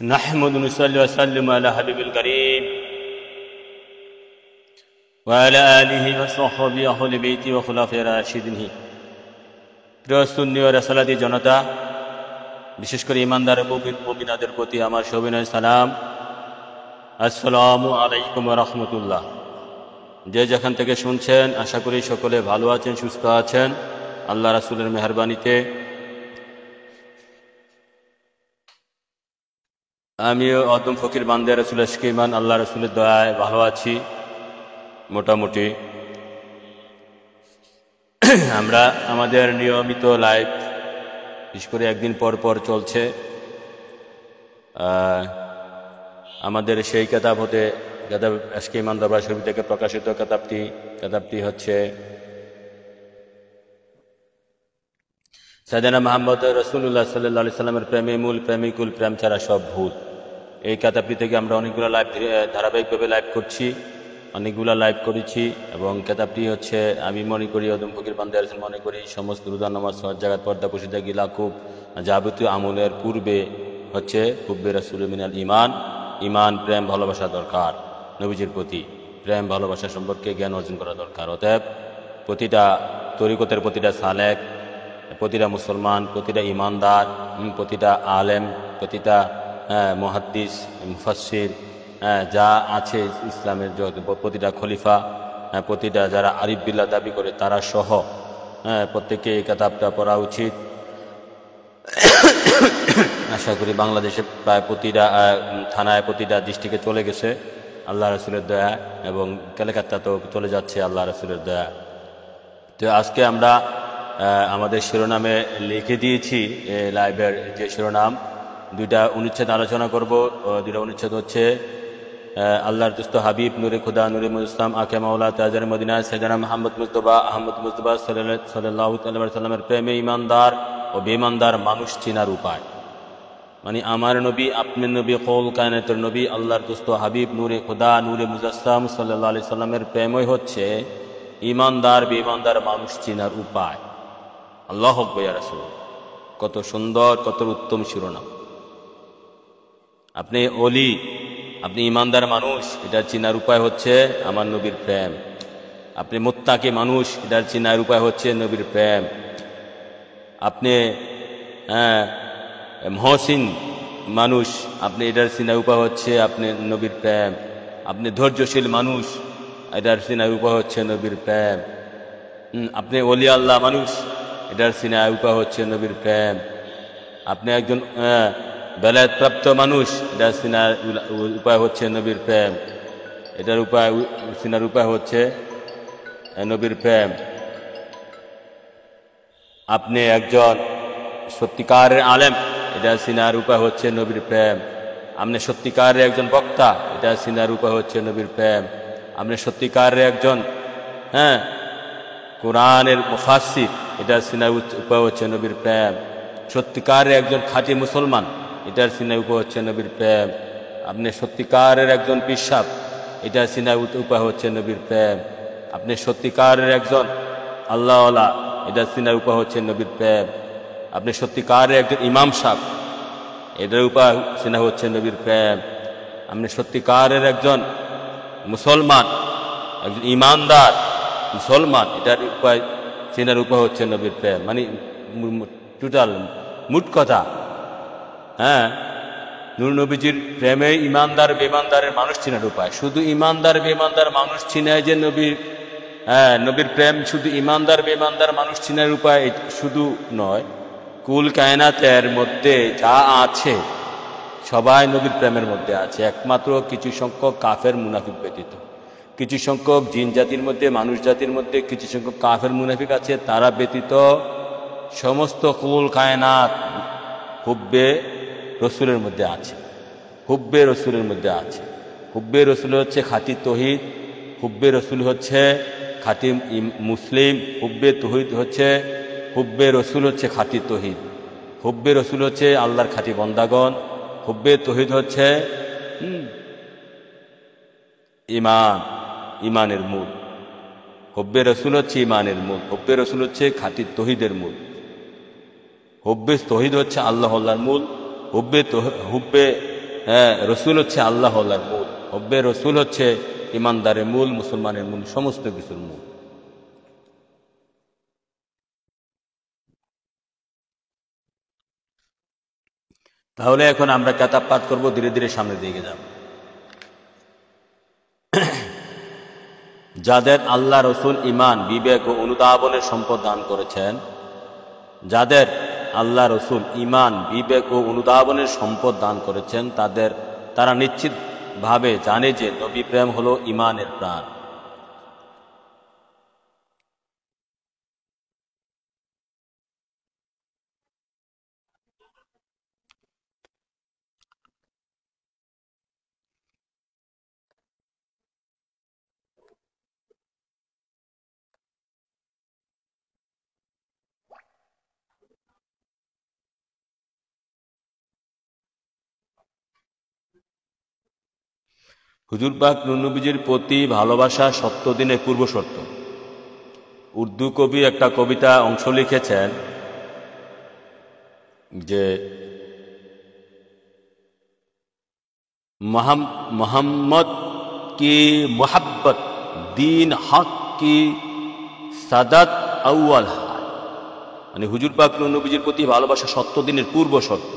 نحمد ونصلي وسلم على حبيب الكريم وعلى آله وصحبه أهل بيته وخلفاء الراشدين। প্রিয় সুন্নি ও রাসূলাতি জনতা, বিশেষ করে ইমানদার মুমিন মুমিনাদের প্রতি আমার সবিনয় সালাম। আসসালামু আলাইকুম ওয়া রাহমাতুল্লাহ। যে যেখান থেকে শুনছেন আশা করি সকলে ভালো আছেন, সুস্থ আছেন আল্লাহ রাসূলের মেহেরবানিতে। আমিও অদম ফকির বান্দে রাসূল আশিকে ইমান আল্লাহ রাসূলের দয়ায় ভালো আছি মোটামুটি। আমরা আমাদের নিয়মিত লাইভ বিশেষ করে একদিন পর পর চলছে। আমাদের সেই কেতাব হতে কেতাব আশিকে ইমান দরবার শরীফ থেকে প্রকাশিত কেতাবটি হচ্ছে সাইয়েদনা মুহাম্মদ রাসূলুল্লাহ সাল্লাল্লাহু আলাইহি সাল্লামের প্রেমে মূল, প্রেমিকুল, প্রেম ছাড়া সব ভুল। এই কেতাবটি থেকে আমরা অনেকগুলো লাইভ ধারাবাহিকভাবে লাইভ করছি, অনেকগুলো লাইভ করেছি এবং কেতাবটি হচ্ছে আমি মনে করি অদম ফকির বান্দে রাসূল মনে করি সমস্ত রোজা নামাজ হজ জাকাত পর্দা পুশিদা গিলা খুব যাবতীয় আমলের পূর্বে হচ্ছে হুব্বে রাসূল মিনাল ঈমান, ঈমান প্রেম ভালোবাসা দরকার। নবীজির প্রতি প্রেম ভালোবাসা সম্পর্কে জ্ঞান অর্জন করা দরকার। অতএব প্রতিটা তরিকতের প্রতিটা সালেক, প্রতিটা মুসলমান, প্রতিটা ইমানদার, প্রতিটা আলেম, প্রতিটা মুহাদ্দিস, মুফাসসির যা আছে ইসলামের প্রতিটা খলিফা, প্রতিটা যারা আরিফ বিল্লাহ দাবি করে তারা সহ প্রত্যেকে এই কিতাবটা পড়া উচিত। আশা করি বাংলাদেশে প্রায় প্রতিটা থানায়, প্রতিটা ডিস্ট্রিক্টে চলে গেছে আল্লাহ রাসূলের দয়া, এবং কলকাতা তো চলে যাচ্ছে আল্লাহ রাসূলের দয়া। তো আজকে আমরা আমাদের শিরোনামে লিখে দিয়েছি লাইভের যে শিরোনাম, দুইটা অনুচ্ছেদ আলোচনা করব। দুইটা অনুচ্ছেদ হচ্ছে আল্লাহর দুস্ত হাবিব নূরে খুদা নূরে মুজতাম আকে মাওলা তাজার মদিনা সাইয়েদনা মুহাম্মদ মুস্তাফা আহমদ মুস্তাফা সাল্লাল্লাহু আলাইহি ওয়াসাল্লামের প্রেমে ইমানদার ও বেঈমানদার মানুষ চিনার উপায়। মানে আমার নবী, আপনার নবী, কৌল কায়নাতের নবী, আল্লাহর দুস্ত হাবিব নূরে খুদা নূরে মুজতাম সাল্লাল্লাহু আলাইহি ওয়াসাল্লামের প্রেমই হচ্ছে ইমানদার বেঈমানদার মানুষ চিনার উপায়। আল্লাহু আকবার ইয়া রাসূল, কত সুন্দর, কত উত্তম শিরোনাম। আপনি ওলি, আপনি ইমানদার মানুষ, এটার চিনার উপায় হচ্ছে আমার নবীর প্রেম। আপনি মুত্তাকি মানুষ, এটার চিনার উপায় হচ্ছে নবীর প্রেম। আপনি মহসিন মানুষ, আপনি এটার চিনার উপায় হচ্ছে আপনি নবীর প্রেম। আপনি ধৈর্যশীল মানুষ, এটার চিনার উপায় হচ্ছে নবীর প্রেম। আপনি ওলি আল্লাহ মানুষ, এটার চিনার উপায় হচ্ছে নবীর প্রেম। আপনি একজন বেলায়েত প্রাপ্ত মানুষ, এটার চিনার উপায় হচ্ছে নবীর প্রেম। এটার উপায় চিনার উপায় হচ্ছে নবীর প্রেম। আপনি একজন সত্যিকারের আলেম, এটার চিনার উপায় হচ্ছে নবীর প্রেম। আপনি সত্যিকারের একজন বক্তা, এটার চিনার উপায় হচ্ছে নবীর প্রেম। আপনি সত্যিকারের একজন কোরআনের মুফাসসির, এটার চিনার উপায় হচ্ছে নবীর প্রেম। সত্যিকারের একজন খাঁটি মুসলমান, এটার চিনার উপায় হচ্ছে নবীর প্রেম। আপনি সত্যিকারের একজন পিসাব, এটার চিনার উপায় হচ্ছে নবীর প্রেম। আপনি সত্যিকারের একজন আল্লাহওয়ালা, এটার চিনার উপায় হচ্ছে নবীর প্রেম। আপনি সত্যিকারের একজন ইমাম সাহেব, এটার উপায় চিনা হচ্ছে নবীর প্রেম। আপনি সত্যিকারের একজন মুসলমান, একজন ইমানদার মুসলমান, এটার উপায় চিনার উপায় হচ্ছে নবীর প্রেম। মানে টোটাল মোট কথা, নূর নবীজির প্রেমে ইমানদার বেঈমানদারের মানুষ চিনার উপায়। শুধু ইমানদার বেঈমানদার মানুষ চিনায় যে নবীর প্রেম শুধু ইমানদার বেঈমানদার মানুষ চিনার উপায় শুধু নয়, কুল কায়নাতের মধ্যে যা আছে সবাই নবীর প্রেমের মধ্যে আছে, একমাত্র কিছু সংখ্যক কাফের মুনাফিক ব্যতীত। কিছু সংখ্যক জিন জাতির মধ্যে, মানুষ জাতির মধ্যে কিছু সংখ্যক কাফের মুনাফিক আছে, তারা ব্যতীত সমস্ত কুল কায়নাত হুব্বে রসুলের মধ্যে আছে। হুব্বে রসুলের মধ্যে আছে। হুব্বে রসুল হচ্ছে খাঁটি তৌহিদ, হুব্বে রসুল হচ্ছে খাঁটি মুসলিম, হুব্বে তৌহিদ হচ্ছে, হুব্বে রসুল হচ্ছে খাঁটি তৌহিদ, হুব্বে রসুল হচ্ছে আল্লাহর খাঁটি বন্দাগণ, হুব্বে তৌহিদ হচ্ছে ইমান, ইমানের মূল। হুব্বে রসুল হচ্ছে ইমানের মূল, হুব্বে রসুল হচ্ছে খাঁটি তৌহিদের মূল, হুব্বে তৌহিদ হচ্ছে আল্লাহর মূল, হুব্বে হ্যাঁ, রসুল হচ্ছে আল্লাহর মূল, হব্বে রসুল হচ্ছে ইমানদারের মূল, মুসলমানের মূল, সমস্ত কিছুর মূল। তাহলে এখন আমরা কেতাব পাঠ করবো, ধীরে ধীরে সামনের দিকে যাব। যাদের আল্লাহ রসুল ইমান, বিবেক ও অনুধাবনের সম্পদ দান করেছেন, যাদের আল্লাহ রসুল ইমান, বিবেক ও অনুধাবনের সম্পদ দান করেছেন, তারা নিশ্চিতভাবে জানে যে নবী প্রেম হলো ইমানের প্রাণ। হুজুর পাক নবীজির প্রতি ভালোবাসা ৭০ দিনের পূর্ব শর্ত। উর্দু কবি একটা কবিতা অংশ লিখেছেন যে মোহাম্মদ কি মোহাব্বত দিন হক কি সাদাত আউয়াল হায়, মানে হুজুর পাক নবীজির প্রতি ভালোবাসা ৭০ দিনের পূর্ব শর্ত।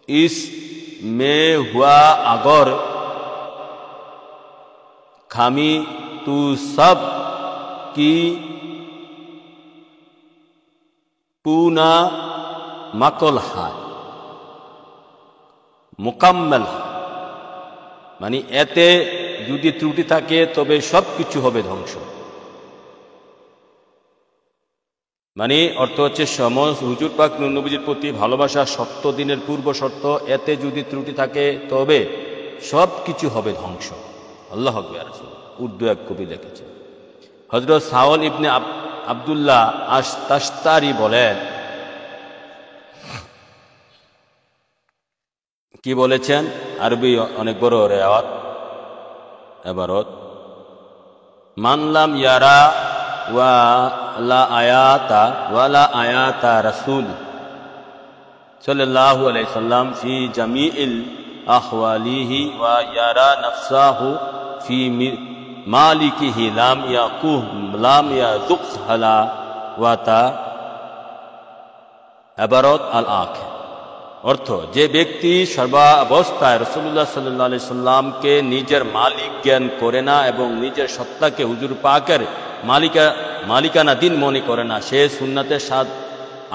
ইস মে হুয়া আগর খামি তু সব কি পুনা মাকল হায় মোকাম্মেল হায়, মানে এতে যদি ত্রুটি থাকে তবে সব কিছু হবে ধ্বংস। মানে অর্থ হচ্ছে হুজুর পাক নবীজির প্রতি ভালোবাসা ৭০ দিনের পূর্ব শর্ত, এতে যদি ত্রুটি থাকে তবে সব কিছু হবে ধ্বংস। আল্লাহু আকবার। উর্দু এক কবি লিখেছে। হযরত সাওল ইবনে আব্দুল্লাহ আশ-তাশতারি বলেন, কি বলেছেন, আরবি অনেক বড় রেওয়াত এবারত, মানলাম ইয়ারা ওয়ালা আয়াতা রাসূল সাল্লাল্লাহু আলাইহি সাল্লাম ফি জামিইল আহওয়ালিহি ওয়া ইয়ারা নাফসাহু ফি মালিকিহি লাম ইয়াযুক হালাওয়াতা ইবারাত আল আখির। অর্থ, যে ব্যক্তি সর্বাবস্থায় রাসূলুল্লাহ সাল্লাল্লাহু আলাইহি সাল্লামকে নিজের মালিক জ্ঞান করে না এবং নিজের সত্তাকে হুজুর পাকের মালিকানাধীন মনে করে না, সে সুন্নাতের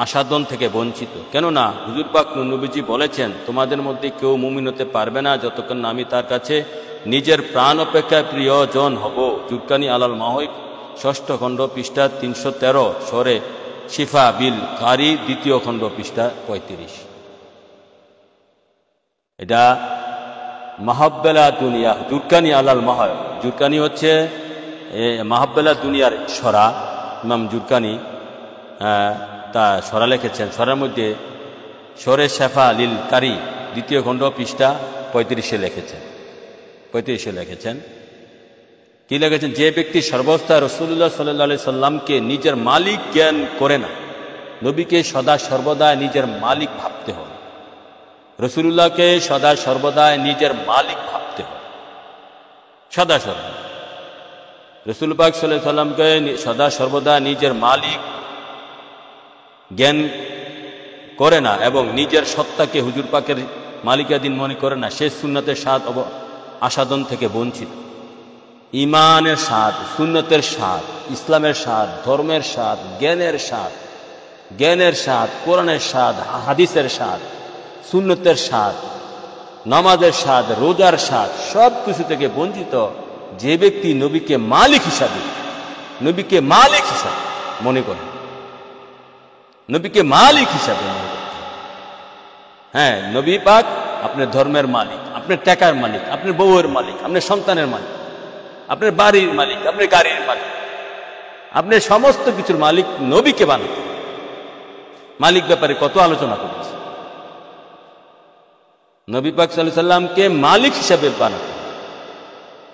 আস্বাদন থেকে বঞ্চিত। কেননা হুজুর পাক নবীজি বলেছেন, তোমাদের মধ্যে কেউ মুমিন হতে পারবে না যতক্ষণ না আমি তার কাছে নিজের প্রাণ অপেক্ষা প্রিয়জন হব। জুরকানি আলাল মাহইব ৬ষ্ঠ খণ্ড পৃষ্ঠা ৩১৩, সরে শিফা বিল কারি ২য় খণ্ড পৃষ্ঠা ৩৫। এটা মাহাব্বেলা দুনিয়া, জুরকানি আলাল মাহইব। জুরকানি হচ্ছে মাহাব্বেলা দুনিয়ার সরা, ইমাম জুরকানি তা সরা লিখেছেন। সরার মধ্যে সরে শেফা লিল কারি ২য় খণ্ড পৃষ্ঠা ৩৫ লিখেছেন। কি লিখেছেন, যে ব্যক্তি সর্বস্থায় রাসূলুল্লাহ সাল্লাল্লাহু আলাইহি সাল্লামকে নিজের মালিক জ্ঞান করে না, নবীকে সদা সর্বদা নিজের মালিক ভাবতে হবে। রাসূলুল্লাহকে সদা সর্বদা নিজের মালিক ভাবতে হবে, সদা সর্বদা। রাসূল পাক সাল্লাল্লাহু আলাইহি সাল্লামকে সদা সর্বদা নিজের মালিক জ্ঞান করে না এবং নিজের সত্তাকে হুজুর পাকের মালিকাধীন মনে করে না, সে সুন্নাতের স্বাদ আস্বাদন থেকে বঞ্চিত। ইমানের স্বাদ, সুন্নতের স্বাদ, ইসলামের স্বাদ, ধর্মের স্বাদ, জ্ঞানের স্বাদ, কোরআনের স্বাদ, হাদিসের স্বাদ, সুন্নতের স্বাদ, নামাজের স্বাদ, রোজার স্বাদ, সব কিছু থেকে বঞ্চিত যে ব্যক্তি নবীকে মালিক হিসাবে মনে করে, নবীকে মালিক হিসাবে মনে করে। হ্যাঁ, নবী পাক আপনার ধর্মের মালিক, আপনার টাকার মালিক, আপনার বউয়ের মালিক, আপনার সন্তানের মালিক, আপনার বাড়ির মালিক, আপনার গাড়ির মালিক, আপনার সমস্ত কিছুর মালিক নবীকে বানাতে। মালিক ব্যাপারে কত আলোচনা করেছি। নবী পাক সাল্লাল্লাহু আলাইহি সাল্লামকে মালিক হিসাবে বানাতে।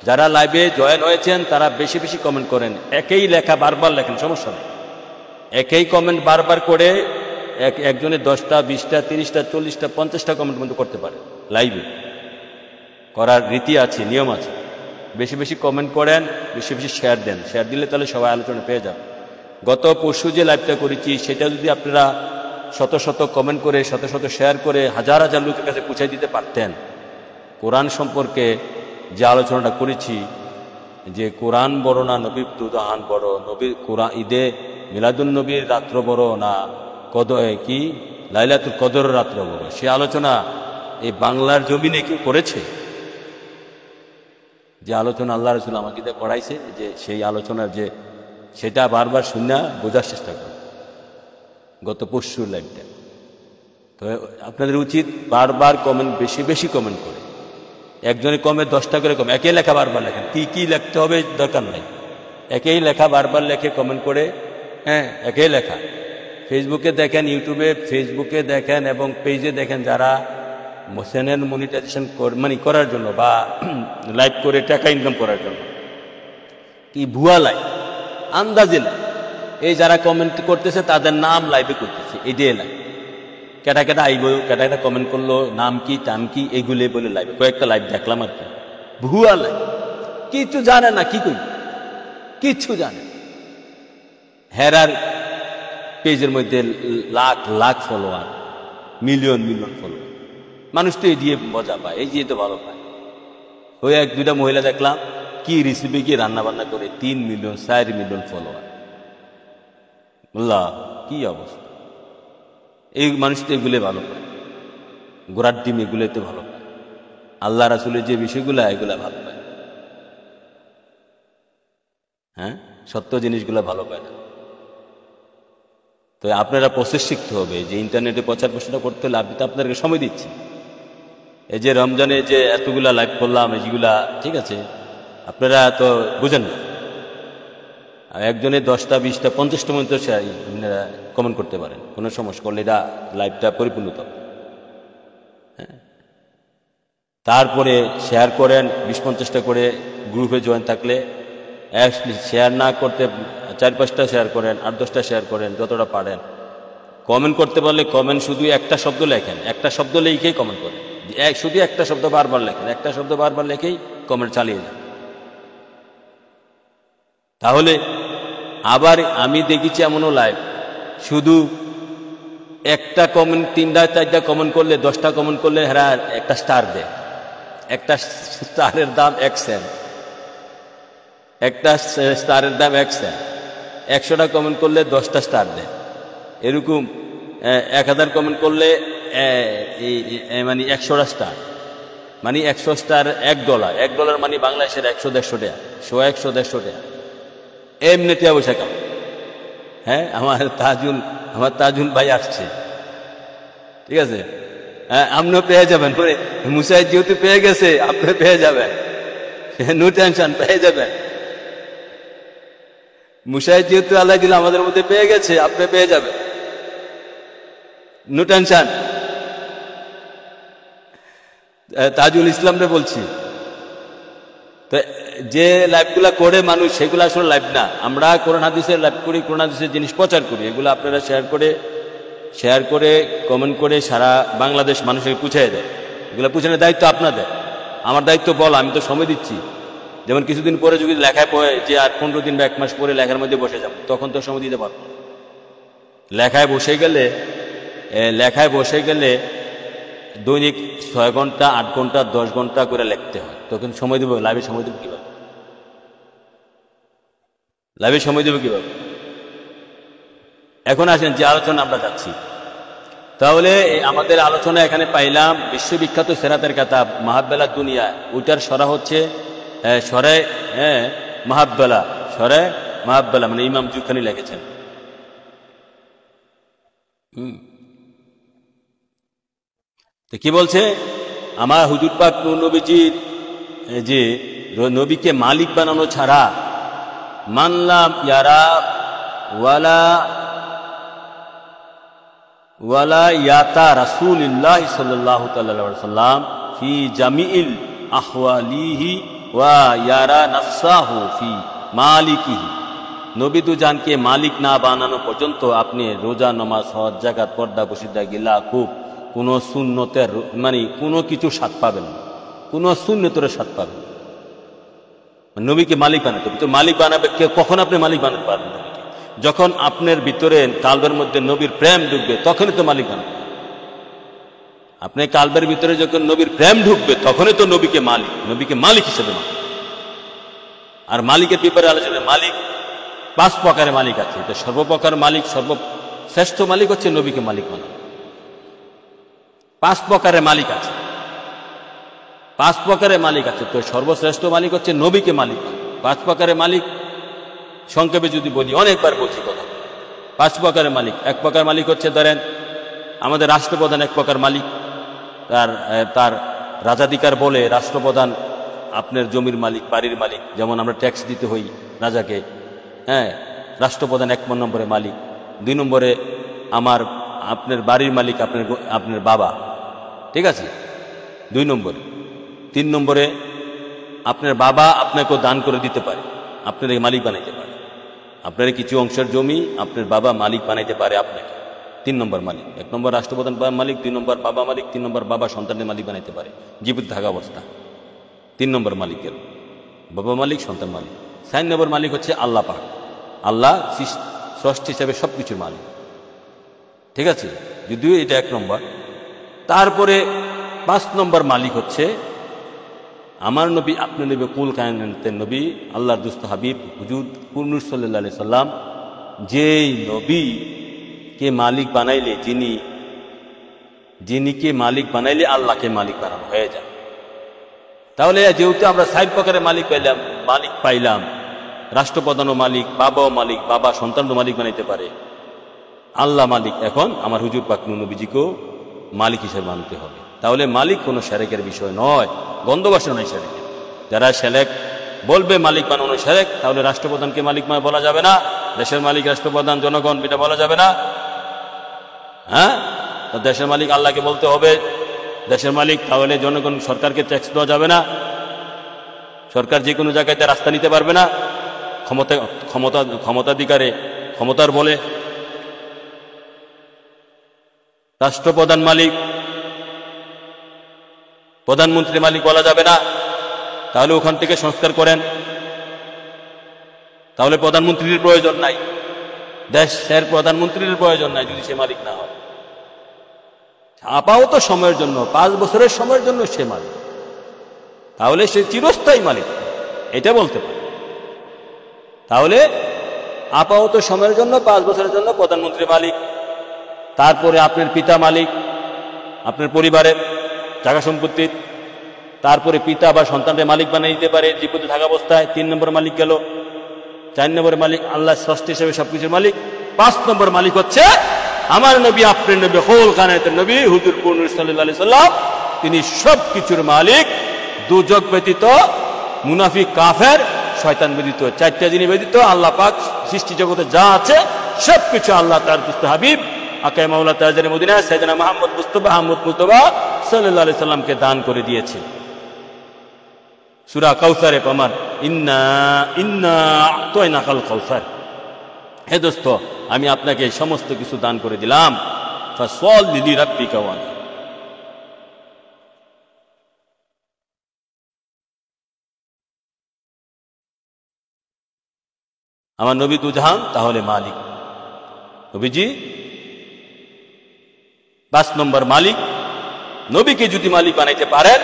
যারা লাইভে জয়েন হয়েছেন তারা বেশি বেশি কমেন্ট করেন, একই লেখা বারবার লেখেন, সমস্যা নেই। একই কমেন্ট বারবার করে একজনে 10টা 20টা 30টা 40টা 50টা কমেন্ট বন্ধ করতে পারে, লাইভে করার রীতি আছে, নিয়ম আছে। বেশি বেশি কমেন্ট করেন, বেশি বেশি শেয়ার দেন। শেয়ার দিলে তাহলে সবাই আলোচনা পেয়ে যাবে। গত পরশু যে লাইভটা করেছি সেটা যদি আপনারা শত শত কমেন্ট করে, শত শত শেয়ার করে হাজার হাজার লোকের কাছে পৌঁছাই দিতে পারতেন, কোরআন সম্পর্কে যে আলোচনাটা করেছি, যে কোরআন বড় না নবীর দুদহান বড়, নবীর কোরআন ঈদে মিলাদুন নবীর রাত্র বড় না কি লাইলাতুল কদর রাত্র বড়, সে আলোচনা এই বাংলার জমিনে কেউ করেছে? যে আলোচনা আল্লাহ রসুল আমাকে পড়াইছে, যে সেই আলোচনার যে সেটা বারবার শুনে বোঝার চেষ্টা করে। গত পরশুর লাইভটা তো আপনাদের উচিত বারবার কমেন্ট, বেশি বেশি কমেন্ট করে, একজনে কমে 10টা করে কমে, একই লেখা বারবার লেখেন, কি লিখতে হবে দরকার নাই, একই লেখা বারবার লেখে কমেন্ট করে, হ্যাঁ একই লেখা। ফেসবুকে দেখেন, ইউটিউবে ফেসবুকে দেখেন এবং পেজে দেখেন, যারা চ্যানেল মনিটাইজেশন করার জন্য বা লাইভ করে টাকা ইনকাম করার জন্য, কি ভুয়া লাইভ, আন্দাজে লাইভ, এই যারা কমেন্ট করতেছে তাদের নাম লাইভে করতেছে, এটাই লাইভ। কেটা কেটা আইব, কেটা কেটা কমেন্ট করলো, নাম কি টাম কি, এইগুলো বলে লাইভে কয়েকটা লাইভ দেখলাম আর কি, ভুয়া লাইভ, কিচ্ছু জানে না, কি করি কিচ্ছু জানে। হেরার পেজের মধ্যে lakh lakh follower, million million follower, মানুষ তো এই দিয়ে মজা পায়, এই দিয়ে তো ভালো পায়। ওই 1-2টা মহিলা দেখলাম কি রেসিপি কি রান্না বান্না করে 3 মিলিয়ন 4 মিলিয়ন ফলোয়ার, বললাম কি অবস্থা। এই মানুষ তো এগুলো ভালো পায়, গোড়ার ডিম এগুলোতে ভালো পায়, আল্লাহ রাসূলের যে বিষয়গুলা এগুলা ভালো পায়, হ্যাঁ সত্য জিনিসগুলা ভালো পায় না। তো আপনারা প্রসেস শিখতে হবে, যে ইন্টারনেটে প্রচার প্রসারটা করতে হলে আমি তো আপনাদেরকে সময় দিচ্ছি। এই যে রমজানে যে এতগুলা লাইভ করলাম, এইগুলা ঠিক আছে, আপনারা তো বুঝেন না। একজনে 10টা 20টা 50টা মতো কমেন্ট করতে পারেন, কোনো সমস্যা করলে এটা লাইভটা পরিপূর্ণ হবে। হ্যাঁ, তারপরে শেয়ার করেন 20-50টা করে, গ্রুপে জয়েন থাকলে শেয়ার না করতে 4-5টা শেয়ার করেন, 8-10টা শেয়ার করেন, যতটা পারেন। কমেন্ট করতে পারলে কমেন্ট শুধু একটা শব্দ লেখেন, একটা শব্দ লিখেই কমেন্ট করেন, শুধু একটা শব্দ বারবার লেখেন, একটা শব্দ বারবার লেখেই কমেন্ট চালিয়ে যান। তাহলে আবার আমি দেখেছি এমনও লাইভ, শুধু একটা কমেন্ট 3-4টা কমেন্ট করলে, 10টা কমেন্ট করলে হেরা একটা স্টার দেয়, একটা স্টারের দাম 1 সেন্ট, একটা স্টারের দাম 1 সেন্ট। 100টা কমেন্ট করলে 10টা স্টার দেয়। এরকম 1000 কমেন্ট করলে মানে 100টা স্টার, মানে 100 স্টার $1, $1 মানে বাংলাদেশের 100-150 টাকা, 100-150 টাকা এমনিতে পয়সা কাম। হ্যাঁ, আমার তাজুল ভাই আসছে, ঠিক আছে, হ্যাঁ আপনিও পেয়ে যাবেন, মানে মুসাইদ যেহেতু পেয়ে গেছে আপনি পেয়ে যাবেন, নো টেনশন, পেয়ে যাবেন। মুসাইদ যেহেতু আল্লাহ দিল আমাদের মধ্যে পেয়ে গেছে, আপনি পেয়ে যাবেন, নো টেনশন। তাজুল ইসলামরে বলছি। তো যে লাইভগুলা করে মানুষ, সেগুলো আসলে লাইভ না। আমরা কোরআন হাদিসের লাইভ করি, কোরআন হাদিসের জিনিস প্রচার করি, এগুলো আপনারা শেয়ার করে কমেন্ট করে সারা বাংলাদেশ মানুষকে পুছিয়ে দেয়। এগুলো পুছানোর দায়িত্ব আপনাদের, আমার দায়িত্ব বলা, আমি তো সময় দিচ্ছি। যেমন কিছুদিন পরে যদি লেখায় পড়ে যে আর 15 দিন বা 1 মাস পরে লেখার মধ্যে বসে যাব, তখন তো সময় দিতে পারবো। লেখায় বসে গেলে দৈনিক 6 ঘন্টা 8 ঘন্টা 10 ঘন্টা করে লিখতে হয়, তখন সময় দেবো, লাইভে সময় দেবো কিভাবে? এখন আসেন যে আলোচনা আমরা যাচ্ছি, তাহলে আমাদের আলোচনা এখানে পাইলাম বিশ্ববিখ্যাত সেরাতের কিতাব মাহাব্বালা দুনিয়া, ওইটার সরা হচ্ছে সরে মাহাব্বালা, মানে ইমাম জুখানি লিখেছেন। তো কি বলছে? আমার হুজুর পাক নবীজির যে নবীকে মালিক বানানো ছাড়া মানলাম ইয়ারা ওয়ালা ইয়াতা রাসূলুল্লাহ সাল্লাল্লাহু তাআলা আলাইহি ওয়াসাল্লাম ফি জামিইল আহওয়ালিহি ওয়া ইয়ারা নাফসাহু ফি মালিকিহি। নবী দুজানকে মালিক না বানানো পর্যন্ত আপনি রোজা, নামাজ, হজ, যাকাত, পর্দা, বশিদা, গিলা, খুব কোনো সুন্নতের মানে কোনো কিছু স্বাদ পাবেন না, কোনো সুন্নতের স্বাদ পাবেন না। নবীকে মালিক বানাতে হবে। তো মালিক বানাবে কে? কখন আপনি মালিক বানাতে পারবেন নবীকে? যখন আপনার ভিতরে কালবের মধ্যে নবীর প্রেম ঢুকবে, তখনই তো মালিক বানাবে। আপনি কালবের ভিতরে যখন নবীর প্রেম ঢুকবে, তখনই তো নবীকে মালিক হিসেবে মানবে। আর মালিকের ব্যাপারে আলোচনা, মালিক 5 প্রকারের মালিক আছে। এটা সর্বপ্রকার মালিক, সর্বশ্রেষ্ঠ মালিক হচ্ছে নবীকে মালিক মানা। 5 প্রকারের মালিক আছে, 5 প্রকারের মালিক আছে। তো সর্বশ্রেষ্ঠ মালিক হচ্ছে নবীকে মালিক মানা। 5 প্রকারের মালিক সংক্ষেপে যদি বলি, অনেকবার বলছি কথা। 5 প্রকারের মালিক। 1 প্রকার মালিক হচ্ছে, ধরেন আমাদের রাষ্ট্রপ্রধান 1 প্রকার মালিক। তার রাজাধিকার বলে রাষ্ট্রপ্রধান আপনার জমির মালিক, বাড়ির মালিক। যেমন আমরা ট্যাক্স দিতে হই রাজাকে, হ্যাঁ, রাষ্ট্রপ্রধান 1 নম্বরে মালিক। 2 নম্বরে আপনার বাড়ির মালিক আপনার বাবা, ঠিক আছে, 2 নম্বরে। 3 নম্বরে আপনার বাবা আপনাকেও দান করে দিতে পারে, আপনার মালিক বানাইতে পারে। আপনার কিছু অংশের জমি আপনার বাবা মালিক বানাইতে পারে আপনাকে, 3 নম্বর মালিক। 1 নম্বর রাষ্ট্রপ্রধান মালিক, 2 নম্বর বাবা মালিক, 3 নম্বর বাবা সন্তানের মালিক বানাইতে পারে জীবিত থাকা অবস্থা। 3 নম্বর মালিকের বাবা মালিক, সন্তান মালিক। 4 নম্বর মালিক হচ্ছে আল্লাহ পাক। আল্লাহ স্রষ্টা হিসাবে সবকিছুর মালিক, ঠিক আছে, যদিও এটা 1 নম্বর। তারপরে 5 নম্বর মালিক হচ্ছে আমার নবী, আপনার নবী, কুল কায়নাতের নবী, আল্লাহর দুস্থ হাবিব হুজুর নূর সাল্লাল্লাহু আলাইহি সাল্লাম। যেই নবীকে মালিক বানাইলে, যিনিকে মালিক বানাইলে আল্লাহকে মালিক বানানো হয়ে যায়। তাহলে যেহেতু আমরা 4 প্রকারের মালিক পাইলাম, রাষ্ট্রপ্রধানও মালিক, বাবাও মালিক, বাবা সন্তানও মালিক বানাইতে পারে, আল্লাহ মালিক। এখন আমার হুজুর পাক নবীজিকেও মালিক হিসেবে মানতে হবে। তাহলে মালিক কোনো শিরকের বিষয় নয়, গন্ধবাসনা নয় শিরকের। যারা শিরক বলবে মালিক বানানো শিরক, তাহলে রাষ্ট্রপ্রধানকে মালিক বলা যাবে না, দেশের মালিক রাষ্ট্রপ্রধান, জনগণ, এটা বলা যাবে না। হ্যাঁ, দেশের মালিক আল্লাহকে বলতে হবে দেশের মালিক। তাহলে জনগণ, সরকারকে ট্যাক্স দেওয়া যাবে না, সরকার যে কোনো জায়গাতে রাস্তা নিতে পারবে না ক্ষমতাধিকারে, ক্ষমতার বলে। রাষ্ট্রপ্রধান মালিক, প্রধানমন্ত্রী মালিক বলা যাবে না। তাহলে ওখান থেকে সংস্কার করেন, তাহলে প্রধানমন্ত্রীর প্রয়োজন নাই, দেশের প্রধানমন্ত্রীর প্রয়োজন নাই যদি সে মালিক না হয়। আপাতত সময়ের জন্য, 5 বছরের সময়ের জন্য সে মালিক, তাহলে সে চিরস্থায়ী মালিক, এটা বলতে পারে। তাহলে আপাতত সময়ের জন্য 5 বছরের জন্য প্রধানমন্ত্রী মালিক। তারপরে আপনার পিতা মালিক, আপনার পরিবারের জায়গা সম্পত্তির। তারপরে পিতা বা সন্তানকে মালিক বানিয়ে দিতে পারে জীবিত থাকা অবস্থায়। 3 নম্বর মালিক গেল। 4 নম্বর মালিক আল্লাহ স্রষ্টা হিসেবে সবকিছুর মালিক। 5 নম্বর মালিক হচ্ছে আমার নবী, আপনার নবী, কুল কায়নাতের নবী হুজুর নূর সাল্লাল্লাহু আলাইহি সাল্লাম। তিনি সবকিছুর মালিক, দুজক ব্যতীত, মুনাফিক, কাফের, শয়তান ব্যতীত, 4টা জিনিস ব্যতীত আল্লাহ পাক সৃষ্টি জগতে যা আছে সবকিছু আল্লাহ তার দুস্থ হাবিব আকাই মাওলা তাজরে মদিনা সাইয়েদনা মুহাম্মদ মুস্তাফা সাল্লাল্লাহু আলাইহি সাল্লামকে দান করে দিয়েছে। সূরা কাউসারে প্রমাণ, ইন্না আ'তাইনাকাল কাউসার। হে দোস্ত, আমি আপনাকে সমস্ত কিছু দান করে দিলাম। ফাসল্লি লিরাব্বিকা ওয়ানহার। আমার নবী দুজাহান, তাহলে মালিক নবীজি 5 নম্বর মালিক। নবীকে যদি মালিক বানাইতে পারেন,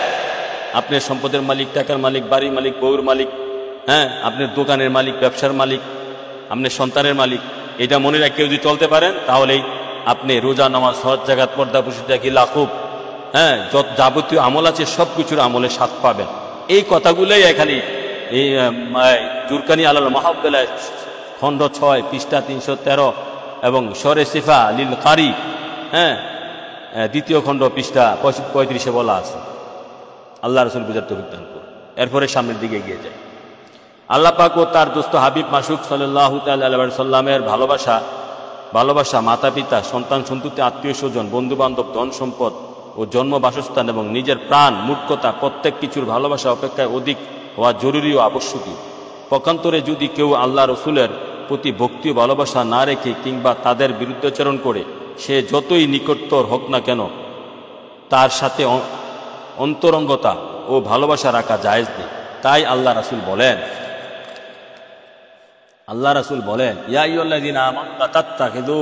আপনার সম্পদের মালিক, টাকার মালিক, বাড়ির মালিক, বউর মালিক, হ্যাঁ, আপনার দোকানের মালিক, ব্যবসার মালিক, আপনার সন্তানের মালিক, এটা মনে রাখে যদি চলতে পারেন, তাহলেই আপনি রোজা, নামাজ, হজ, জাকাত, পর্দা, প্রশিদ্ধা, গিলা, খুব, হ্যাঁ, যত যাবতীয় আমল আছে সবকিছুর আমলে স্বাদ পাবেন। এই কথাগুলোই এখানে এই জুরকানি আলাল মাহবুল্লাহ খণ্ড 6 পৃষ্ঠা 313 এবং সরে সিফা লিল কারি, হ্যাঁ, 2য় খণ্ড পৃষ্ঠা 35 বলা আছে। আল্লাহ রাসূল বুঝার তৌফিক দান করুন। এরপরে সামনের দিকে এগিয়ে যায়। আল্লাহ পাক ও তার দোস্ত হাবিব মাসুক সাল্লাল্লাহু তাআলা আলাইহি সাল্লামের ভালোবাসা মাতা পিতা, সন্তান সন্ততি, আত্মীয় স্বজন, বন্ধু বান্ধব, ধন সম্পদ ও জন্ম বাসস্থান এবং নিজের প্রাণ, মূর্খতা, প্রত্যেক কিছুর ভালোবাসা অপেক্ষায় অধিক হওয়া জরুরি ও আবশ্যকীয়। পক্ষান্তরে যদি কেউ আল্লাহ রসুলের প্রতি ভক্তি ও ভালোবাসা না রেখে কিংবা তাদের বিরুদ্ধাচরণ করে, সে যতই নিকটতর হোক না কেন, তার সাথে অন্তরঙ্গতা ও ভালোবাসা রাখা জায়েজ নেই। তাই আল্লাহ রাসূল বলেন ইয়া আইয়ুহাল্লাযীনা আমানু লা তাত্তাখিযু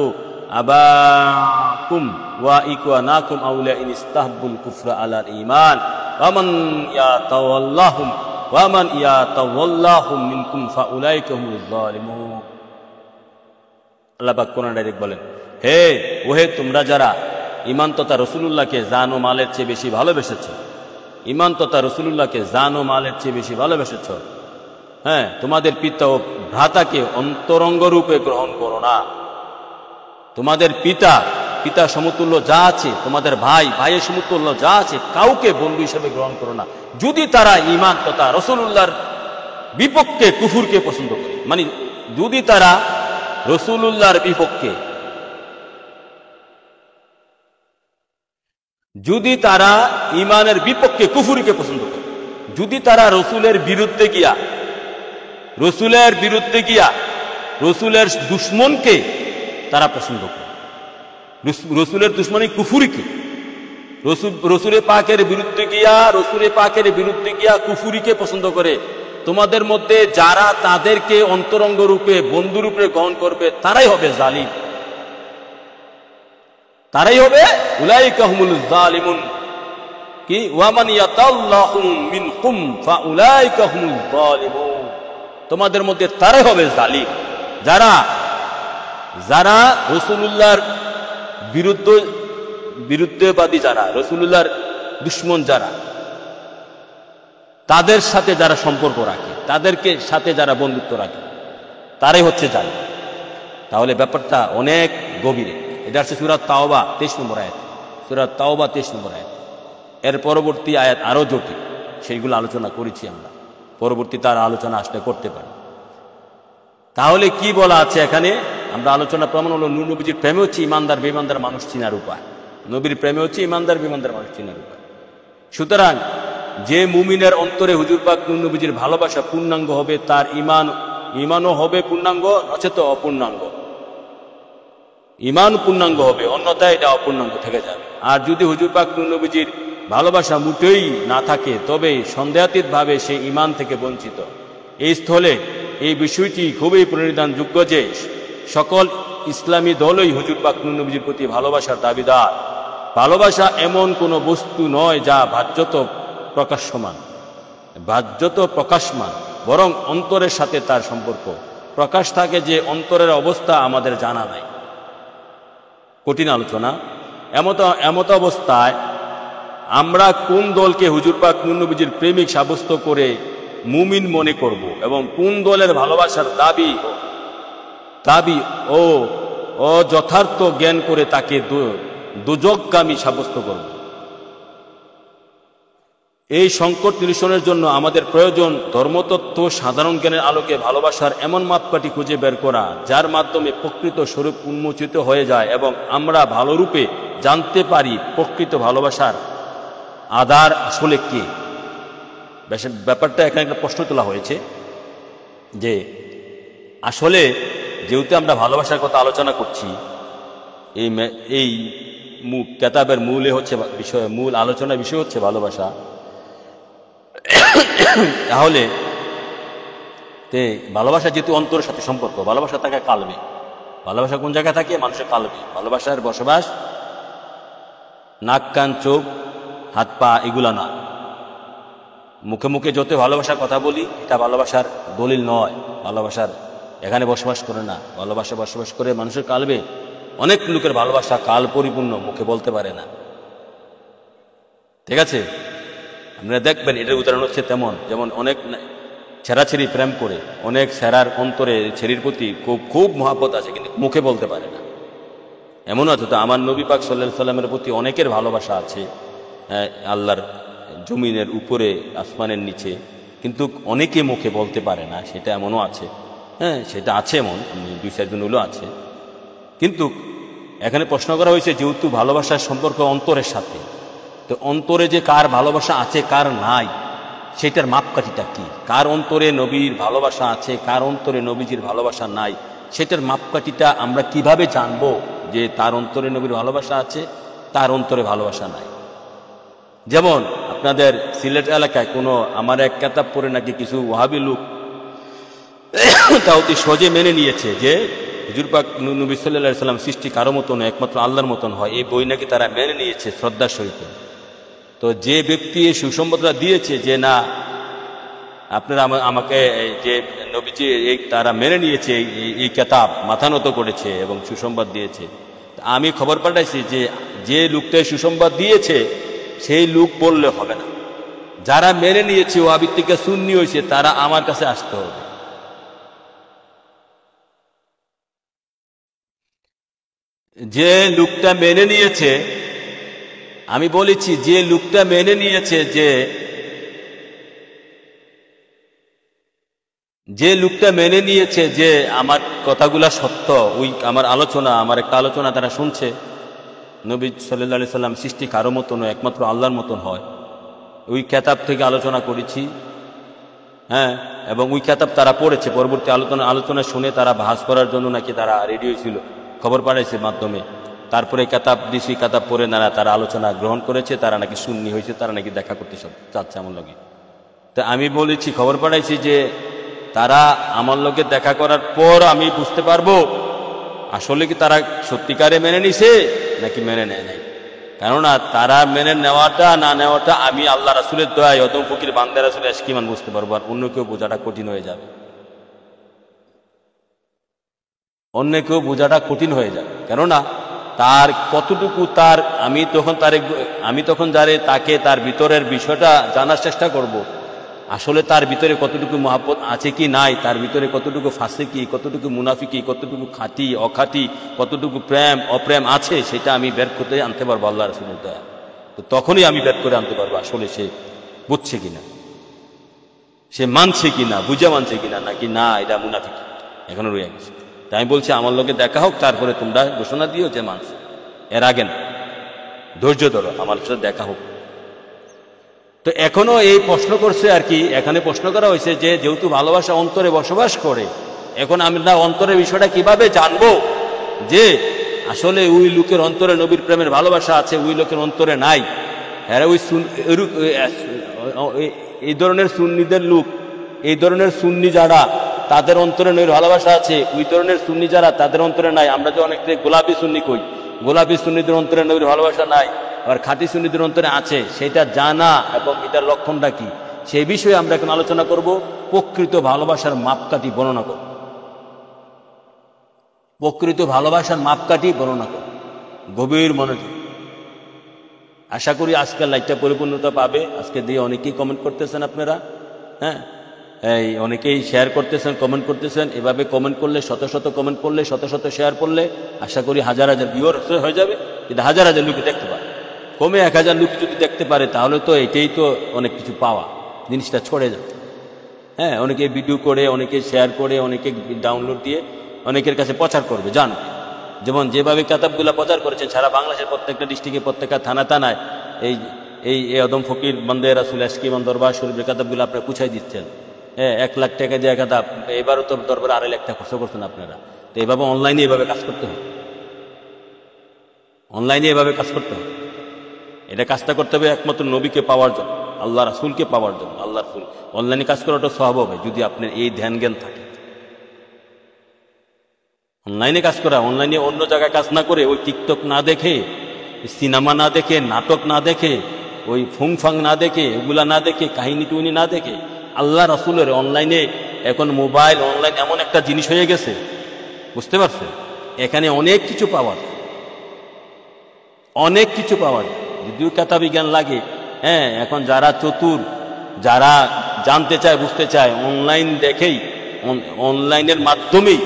আবাকুম ওয়া ইখওয়ানাকুম আউলিয়া ইন ইসতাহবুল কুফরা আলাল ঈমান ওয়া মান ইয়াতাওয়াল্লাহুম মিনকুম ফাউলাইকা হুমুজ জালিমুন। আল্লাহ পাক কোরআন ডাইরেক্ট বলেন, ওহে তোমরা যারা ঈমান তথা রাসূলুল্লাহকে জান ও মালের চেয়ে বেশি ভালোবেসেছ, ঈমান তথা রাসূলুল্লাহকে জান ও মালের চেয়ে বেশি ভালোবেসেছ, তোমাদের পিতা ও ভ্রাতাকে অন্তরঙ্গ রূপে গ্রহণ করো না। তোমাদের পিতা সমতুল্য যা আছে, তোমাদের ভাইয়ের সমতুল্য যা আছে, কাউকে বন্ধু হিসেবে গ্রহণ করো না যদি তারা ঈমান তথা রাসূলুল্লাহর বিপক্ষে কুফরকে পছন্দ করে। মানে যদি তারা রাসূলুল্লাহর বিপক্ষে, যদি তারা ঈমানের বিপক্ষে কুফরকে পছন্দ করে, যদি তারা রসুলের বিরুদ্ধে গিয়া রসুলের দুশ্মনকে তারা পছন্দ করে, রসুলের দুশ্মনী কুফুরিকে, রসুলের পাকের বিরুদ্ধে গিয়া কুফুরিকে পছন্দ করে, তোমাদের মধ্যে যারা তাদেরকে অন্তরঙ্গ রূপে বন্ধু রূপে গ্রহণ করবে তারাই হবে জালিম, তারাই হবে উলাইকা হুমুল জালিমুন। কি ওয়া মান ইয়াতাল্লাহুম মিনকুম ফাউলাইকা হুমুল জালিমুন। তোমাদের মধ্যে তারাই হবে জালিম যারা রাসূলুল্লাহর বিরুদ্ধবাদী, যারা রাসূলুল্লাহর দুশমন, যারা তাদের সাথে যারা সম্পর্ক রাখে, তাদেরকে সাথে যারা বন্ধুত্ব রাখে, তারাই হচ্ছে জালিম। তাহলে ব্যাপারটা অনেক গভীরে। এটা হচ্ছে সূরা তাওবা 23 নম্বর আয়াত, সূরা তাওবা 23 নম্বর আয়াত। এর পরবর্তী আয়াত আরো জটিল, সেইগুলো আলোচনা করেছি আমরা, পরবর্তী তার আলোচনা আসলে করতে পারি। তাহলে কি বলা আছে এখানে? আমরা আলোচনা প্রমাণ হলো নবীজির প্রেমে হচ্ছে ইমানদার বেঈমানদার মানুষ চিনার উপায়। নবীর প্রেমে হচ্ছে ইমানদার বেঈমানদার মানুষ চিনার উপায়। সুতরাং যে মুমিনের অন্তরে হুজুর পাক নবীজির ভালোবাসা পূর্ণাঙ্গ হবে, তার ইমানও হবে পূর্ণাঙ্গ, নচেত অপূর্ণাঙ্গ। ইমান পূর্ণাঙ্গ হবে, অন্যথায় এটা অপূর্ণাঙ্গ থেকে যাবে। আর যদি হুজুর পাক নবীজির ভালোবাসা মোটেই না থাকে, তবে সন্দেহাতীত ভাবে সে ইমান থেকে বঞ্চিত। এই স্থলে এই বিষয়টি খুবই পরিণামযোগ্য যে সকল ইসলামী দলই হুজুর পাক নবীজির প্রতি ভালোবাসার দাবিদার। ভালোবাসা এমন কোনো বস্তু নয় যা বাহ্যত প্রকাশমান, বরং অন্তরের সাথে তার সম্পর্ক। প্রকাশ থাকে যে অন্তরের অবস্থা আমাদের জানা নাই। কঠিন আলোচনা। এমত অবস্থায় আমরা কোন দলকে হুজুর পাক নবীজির প্রেমিক সাব্যস্ত করে মুমিন মনে করব এবং কোন দলের ভালোবাসার দাবি ও যথার্থ জ্ঞান করে তাকে দোজখগামী সাব্যস্ত করব। এই সংকট নিরসনের জন্য আমাদের প্রয়োজন ধর্মতত্ত্ব সাধারণ জ্ঞানের আলোকে ভালোবাসার এমন মাপকাঠি খুঁজে বের করা, যার মাধ্যমে প্রকৃত স্বরূপ উন্মোচিত হয়ে যায় এবং আমরা ভালোরূপে জানতে পারি প্রকৃত ভালোবাসার আধার আসলে কি। ব্যাপারটা এখানে একটা প্রশ্ন তোলা হয়েছে যে আসলে যেহেতু আমরা ভালোবাসার কথা আলোচনা করছি, এই কেতাবের মূল আলোচনার বিষয় হচ্ছে ভালোবাসা, তাহলে ভালোবাসা যেহেতু অন্তরের সাথে সম্পর্ক, ভালোবাসা থাকে কালবে। ভালোবাসা কোন জায়গায় থাকে? মানুষের কালবে। ভালোবাসার বসবাস নাক কান চোখ হাত পা এগুলা না। মুখে মুখে যত ভালোবাসার কথা বলি, এটা ভালোবাসার দলিল নয়। ভালোবাসার এখানে বসবাস করে না, ভালোবাসা বসবাস করে মানুষের কালবে। অনেক লোকের ভালোবাসা কাল পরিপূর্ণ, মুখে বলতে পারে না। ঠিক আছে, আপনারা দেখবেন এটার উদাহরণ হচ্ছে যেমন অনেক ছেঁড়াছেড়ি প্রেম করে, অনেক ছেঁড়ার অন্তরে ছেড়ির প্রতি খুব মহাব্বত আছে, কিন্তু মুখে বলতে পারে না। এমনও আছে তো আমার নবী পাক সাল্লাল্লাহু আলাইহি সাল্লামের প্রতি অনেকের ভালোবাসা আছে, আল্লাহর জমিনের উপরে আসমানের নিচে, কিন্তু অনেকে মুখে বলতে পারে না, সেটা এমনও আছে। সেটা আছে, এমন 2-4 জন হলেও আছে। কিন্তু এখানে প্রশ্ন করা হয়েছে যেহেতু ভালোবাসার সম্পর্ক অন্তরের সাথে, তো অন্তরে যে কার ভালোবাসা আছে কার নাই, সেটার মাপকাঠিটা কি? কার অন্তরে নবীর ভালোবাসা আছে, কার অন্তরে নবীজির ভালোবাসা নাই, সেটার মাপকাঠিটা আমরা কিভাবে জানবো যে তার অন্তরে নবীর ভালোবাসা আছে, তার অন্তরে ভালোবাসা নাই? যেমন আপনাদের সিলেট এলাকায় কোনো আমার এক কেতাব পড়ে নাকি কিছু ওয়াহাবি লোক তাও অতি সহজে মেনে নিয়েছে যে হুজুর পাক নবী সাল্লাল্লাহু আলাইহি সাল্লাম সৃষ্টি কারো মতন একমাত্র আল্লাহর মতন হয়, এই বই নাকি তারা মেনে নিয়েছে শ্রদ্ধার সহিত। তো যে ব্যক্তি এই সুসংবাদটা দিয়েছে যে না আপনারা আমাকে যে নবীজি এই তারা মেনে নিয়েছে, এই কেতাব মাথা নত করেছে এবং সুসংবাদ দিয়েছে, আমি খবর পাঠাইছি যে যে লোকটা সুসংবাদ দিয়েছে সেই লোক বললে হবে না, যারা মেনে নিয়েছে ওয়াহাবি থেকে সুন্নি হয়েছে তারা আমার কাছে আসতে হবে। যে লোকটা মেনে নিয়েছে, আমি বলেছি যে লোকটা মেনে নিয়েছে যে লোকটা মেনে নিয়েছে যে আমার কথাগুলা সত্য, ওই আমার আলোচনা, আমার একটা আলোচনা তারা শুনছে নবী সাল্লাল্লাহু আলাইহি সাল্লাম সৃষ্টি কারো মতন একমাত্র আল্লাহর মতন হয়, ওই কেতাব থেকে আলোচনা করেছি, হ্যাঁ, এবং ওই কেতাব তারা পড়েছে, পরবর্তী আলোচনা শুনে তারা ভাস করার জন্য নাকি তারা রেডি হয়েছিল, খবর পাঠাইছে মাধ্যমে, তারপরে কেতাব দিছি, কেতাব পড়ে না তারা আলোচনা গ্রহণ করেছে, তারা নাকি সুন্নি হয়েছে, তারা নাকি দেখা করতে চাচ্ছে আমার লগে। তা আমি বলেছি, খবর পাঠাইছি যে তারা আমার লগে দেখা করার পর আমি বুঝতে পারবো আসলে কি তারা সত্যিকারে মেনে নিছে নাকি মেনে নেয় নাই। কেননা তারা মেনে নেওয়াটা না নেওয়াটা আমি আল্লাহ রাসূলের দয়ায় অদম ফকির বান্দা রাসূলের এশকিমান বুঝতে পারবো, আর অন্য কেউ বোঝাটা কঠিন হয়ে যাবে, অন্য কেউ বোঝাটা কঠিন হয়ে যাবে। কেননা তার কতটুকু তার আমি তখন তাকে তার ভিতরের বিষয়টা জানার চেষ্টা করব, আসলে তার ভিতরে কতটুকু মহাব্বত আছে কি নাই, তার ভিতরে কতটুকু ফাসিকি, কতটুকু মুনাফিকি, কতটুকু খাঁটি অখাঁটি, কতটুকু প্রেম অপ্রেম আছে, সেটা আমি বের করতে আনতে পারবো আল্লাহ রাসূলের দয়া। তো তখনই আমি বের করে আনতে পারবো আসলে সে বুঝছে কিনা, সে মানছে কিনা, বুঝে মানছে কিনা, নাকি না এটা মুনাফিকি এখনো রয়ে গেছে। তাই আমি বলছি আমার লোকে দেখা হোক, তারপরে তোমরা ঘোষণা দিও যে মানছে, এর আগে না, ধৈর্য ধরো, আমার সাথে দেখা হোক। তো এখনো এই প্রশ্ন করছে আর কি, এখানে প্রশ্ন করা হয়েছে যে যেহেতু ভালোবাসা অন্তরে বসবাস করে, এখন আমরা অন্তরের বিষয়টা কিভাবে জানবো যে আসলে ওই লোকের অন্তরে নবীর প্রেমের ভালোবাসা আছে, ওই লোকের অন্তরে নাই। হ্যাঁ, এই ধরনের সুন্নিদের লোক, এই ধরনের সুন্নি যারা তাদের অন্তরে নবীর ভালোবাসা আছে, ওই ধরনের সুন্নি যারা তাদের অন্তরে নাই। আমরা যে অনেক গোলাপি সুন্নি কই, গোলাপি সুন্নিদের অন্তরে নবীর ভালোবাসা নাই, আর খাঁটি সুন্নিদের অন্তরে আছে, সেটা জানা এবং এটার লক্ষণটা কি সেই বিষয়ে আমরা এখন আলোচনা করব। প্রকৃত ভালোবাসার মাপকাঠি বর্ণনা করব, প্রকৃত ভালোবাসার মাপকাঠি বর্ণনা করব, গভীর মনোযোগ। আশা করি আজকের লাইভটা পরিপূর্ণতা পাবে। আজকে দিয়ে অনেকেই কমেন্ট করতেছেন আপনারা, হ্যাঁ, এই অনেকেই শেয়ার করতেছেন, কমেন্ট করতেছেন। এভাবে কমেন্ট করলে, শত শত কমেন্ট করলে, শত শত শেয়ার করলে আশা করি হাজার হাজার ভিউয়ার হয়ে যাবে, কিন্তু হাজার হাজার লোকে দেখতে পারে। কমে 1000 লোক যদি দেখতে পারে তাহলে তো এটাই তো অনেক কিছু পাওয়া, জিনিসটা ছড়ে যাবে। হ্যাঁ, অনেকে ভিডিও করে, অনেকে শেয়ার করে, অনেকে ডাউনলোড দিয়ে অনেকের কাছে প্রচার করবে, জানবে। যেমন যেভাবে কেতাবগুলো প্রচার করেছেন সারা বাংলাদেশের প্রত্যেকটা ডিস্ট্রিক্টে, প্রত্যেকটা থানায় এই এই আদম ফকির বান্দা রাসূল এশকিমান দরবার শরীফের কেতাবগুলো আপনারা পুছাই দিচ্ছেন। হ্যাঁ, 1 লাখ টাকা দিয়ে কেতাব, এবারও তো দরবারে 2.5 লাখ টাকা খরচ করছেন আপনারা। তো এইভাবে অনলাইনে এভাবে কাজ করতে হবে, অনলাইনে এভাবে কাজ করতে হবে। এটা কাজটা করতে হবে একমাত্র নবীকে পাওয়ার জন্য, আল্লাহ রাসূলকে পাওয়ার জন্য। আল্লাহ রাসূল অনলাইনে কাজ করাটা সওয়াব হবে যদি আপনার এই ধ্যান জ্ঞান থাকে। অনলাইনে কাজ করা, অনলাইনে অন্য জায়গায় কাজ না করে, ওই টিকটক না দেখে, সিনেমা না দেখে, নাটক না দেখে, ওই ফুংফাং না দেখে, এগুলা না দেখে, কাহিনী টুহিনী না দেখে, আল্লাহ রাসূলের অনলাইনে, এখন মোবাইল অনলাইন এমন একটা জিনিস হয়ে গেছে, বুঝতে পারছেন, এখানে অনেক কিছু পাওয়া যায়, অনেক কিছু পাওয়া যায়। যদিও কেতাবি জ্ঞান লাগে, হ্যাঁ, এখন যারা চতুর, যারা জানতে চায়, বুঝতে চায়, অনলাইন দেখেই, অনলাইনের মাধ্যমেই,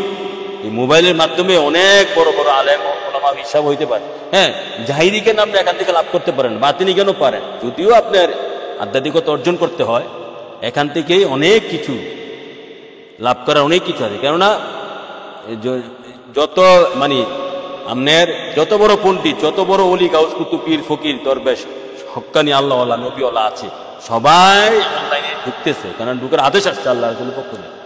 এই মোবাইলের মাধ্যমে অনেক বড় বড় আলেম ওলামা হিসাব হইতে পারে। হ্যাঁ, জাহিরি জ্ঞান আপনি এখান থেকে লাভ করতে পারেন, বাতিনি জ্ঞানও পারেন। যদিও আপনার আধ্যাত্মিকতা অর্জন করতে হয়, এখান থেকেই অনেক কিছু লাভ করার অনেক কিছু আছে। কেননা যত আপনার যত বড় পণ্ডিত, যত বড় অলি, গাউস, কুতুব, পীর, ফকির, দরবেশ, হক্কানি আল্লাহওয়ালা, নবীওয়ালা আছে, সবাই অনলাইনে ঢুকতেছে, কারণ ঢুকার আদেশ আসছে আল্লাহ রাসূলের পক্ষ থেকে।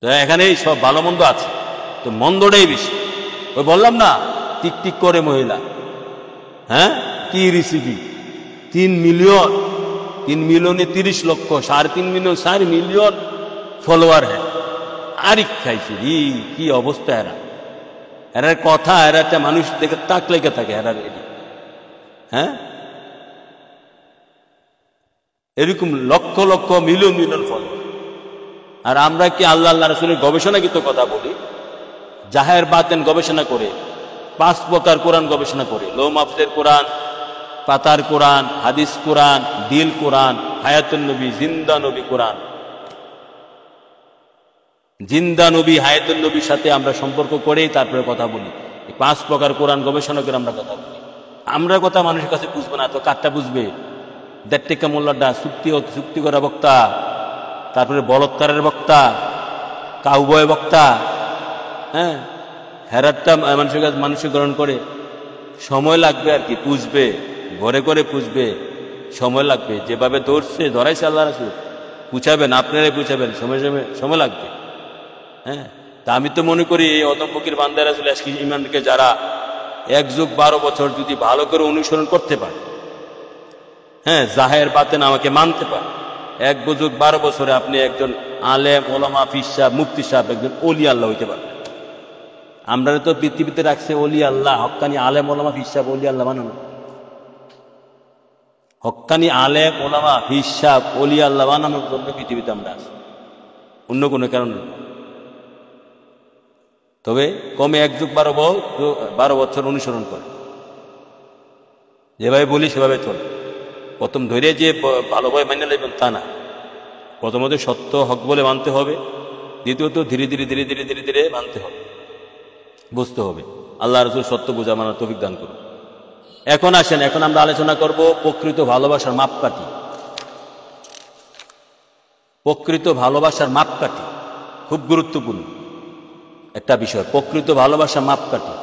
তো এখানেই সব ভালো মন্দ আছে, তো মন্দটাই বেশি। ওই বললাম না, টিকটিক করে মহিলা, হ্যাঁ, কি রেসিপি? 3 মিলিয়ন, 3 মিলিয়নে 30 লক্ষ, 3.5 মিলিয়ন, 4 মিলিয়ন ফলোয়ার। হ্যাঁ, আরে খাইছে কি অবস্থা! এরা কথা, এরা একটা মানুষ দেখে তাক লেগে থাকে। এরা হ্যাঁ, এরকম lakh lakh million million follower. আর আমরা কি আল্লাহ আল্লাহ রাসূলের গবেষণাকৃত কথা বলি? জাহের বাতেন গবেষণা করে, 5 প্রকার কোরআন গবেষণা করে, লৌহ মাহফুজের কোরআন, পাতার কোরআন, হাদিস কোরআন, দিল কোরআন, হায়াতুন নবী, জিন্দা নবী কোরআন। জিন্দা নবী, হায়াতুন নবীর সাথে আমরা সম্পর্ক করেই তারপরে কথা বলি। 5 প্রকার কোরআন গবেষণা করে আমরা কথা বলি। আমরা কথা মানুষের কাছে বুঝবো না, তো কারটা বুঝবে? 1.5 টাকা মোল্লাটা চুক্তি করা বক্তা, তারপরে বলৎকারের বক্তা, কাউবয় বক্তা, হ্যাঁ, হেরাতটা মানুষের গ্রহণ করে। সময় লাগবে আর কি, পুষবে, ঘরে ঘরে পুষবে, সময় লাগবে। যেভাবে ধরাইছে আল্লাহ রাসূল, পুছাবেন, আপনারাই পুছাবেন, সময় লাগবে। হ্যাঁ, তা আমি তো মনে করি এই অদম ফকির বান্দা রাসূল আজকে ইমানকে যারা 1 যুগ 12 বছর যদি ভালো করে অনুসরণ করতে পারে, হ্যাঁ, জাহের বাতেন আমাকে মানতে পারে, 1 যুগ 12 বছরে আপনি একজন আলেম, ওলামা, পীর সাহেব, মুফতি সাহেব, একজন ওলি আল্লাহ হইতে পারবেন। আমরা তো পৃথিবীতে রাখছে ওলি আল্লাহ, হক্কানি আলেম, ওলামা, পীর সাহেব, ওলি আল্লাহ বানানো। হক্কানি আলেম, ওলামা, পীর সাহেব, ওলি আল্লাহ বানানোর জন্য পৃথিবীতে আমরা আছি, অন্য কোনো কারণে। তবে কমে 1 যুগ 12 বছর অনুসরণ করে, যেভাবে বলি সেভাবে চলে। প্রথম ধরে যে ভালোভাবে মেনে নেবেন তা না, প্রথমত সত্য হক বলে মানতে হবে, দ্বিতীয়ত ধীরে ধীরে ধীরে ধীরে ধীরে ধীরে মানতে হবে, বুঝতে হবে। আল্লাহ রাসূল সত্য বোঝা মানার তৌফিক দান করুন। এখন আসেন, এখন আমরা আলোচনা করব প্রকৃত ভালোবাসার মাপকাঠি। প্রকৃত ভালোবাসার মাপকাঠি খুব গুরুত্বপূর্ণ একটা বিষয়, প্রকৃত ভালোবাসার মাপকাঠি।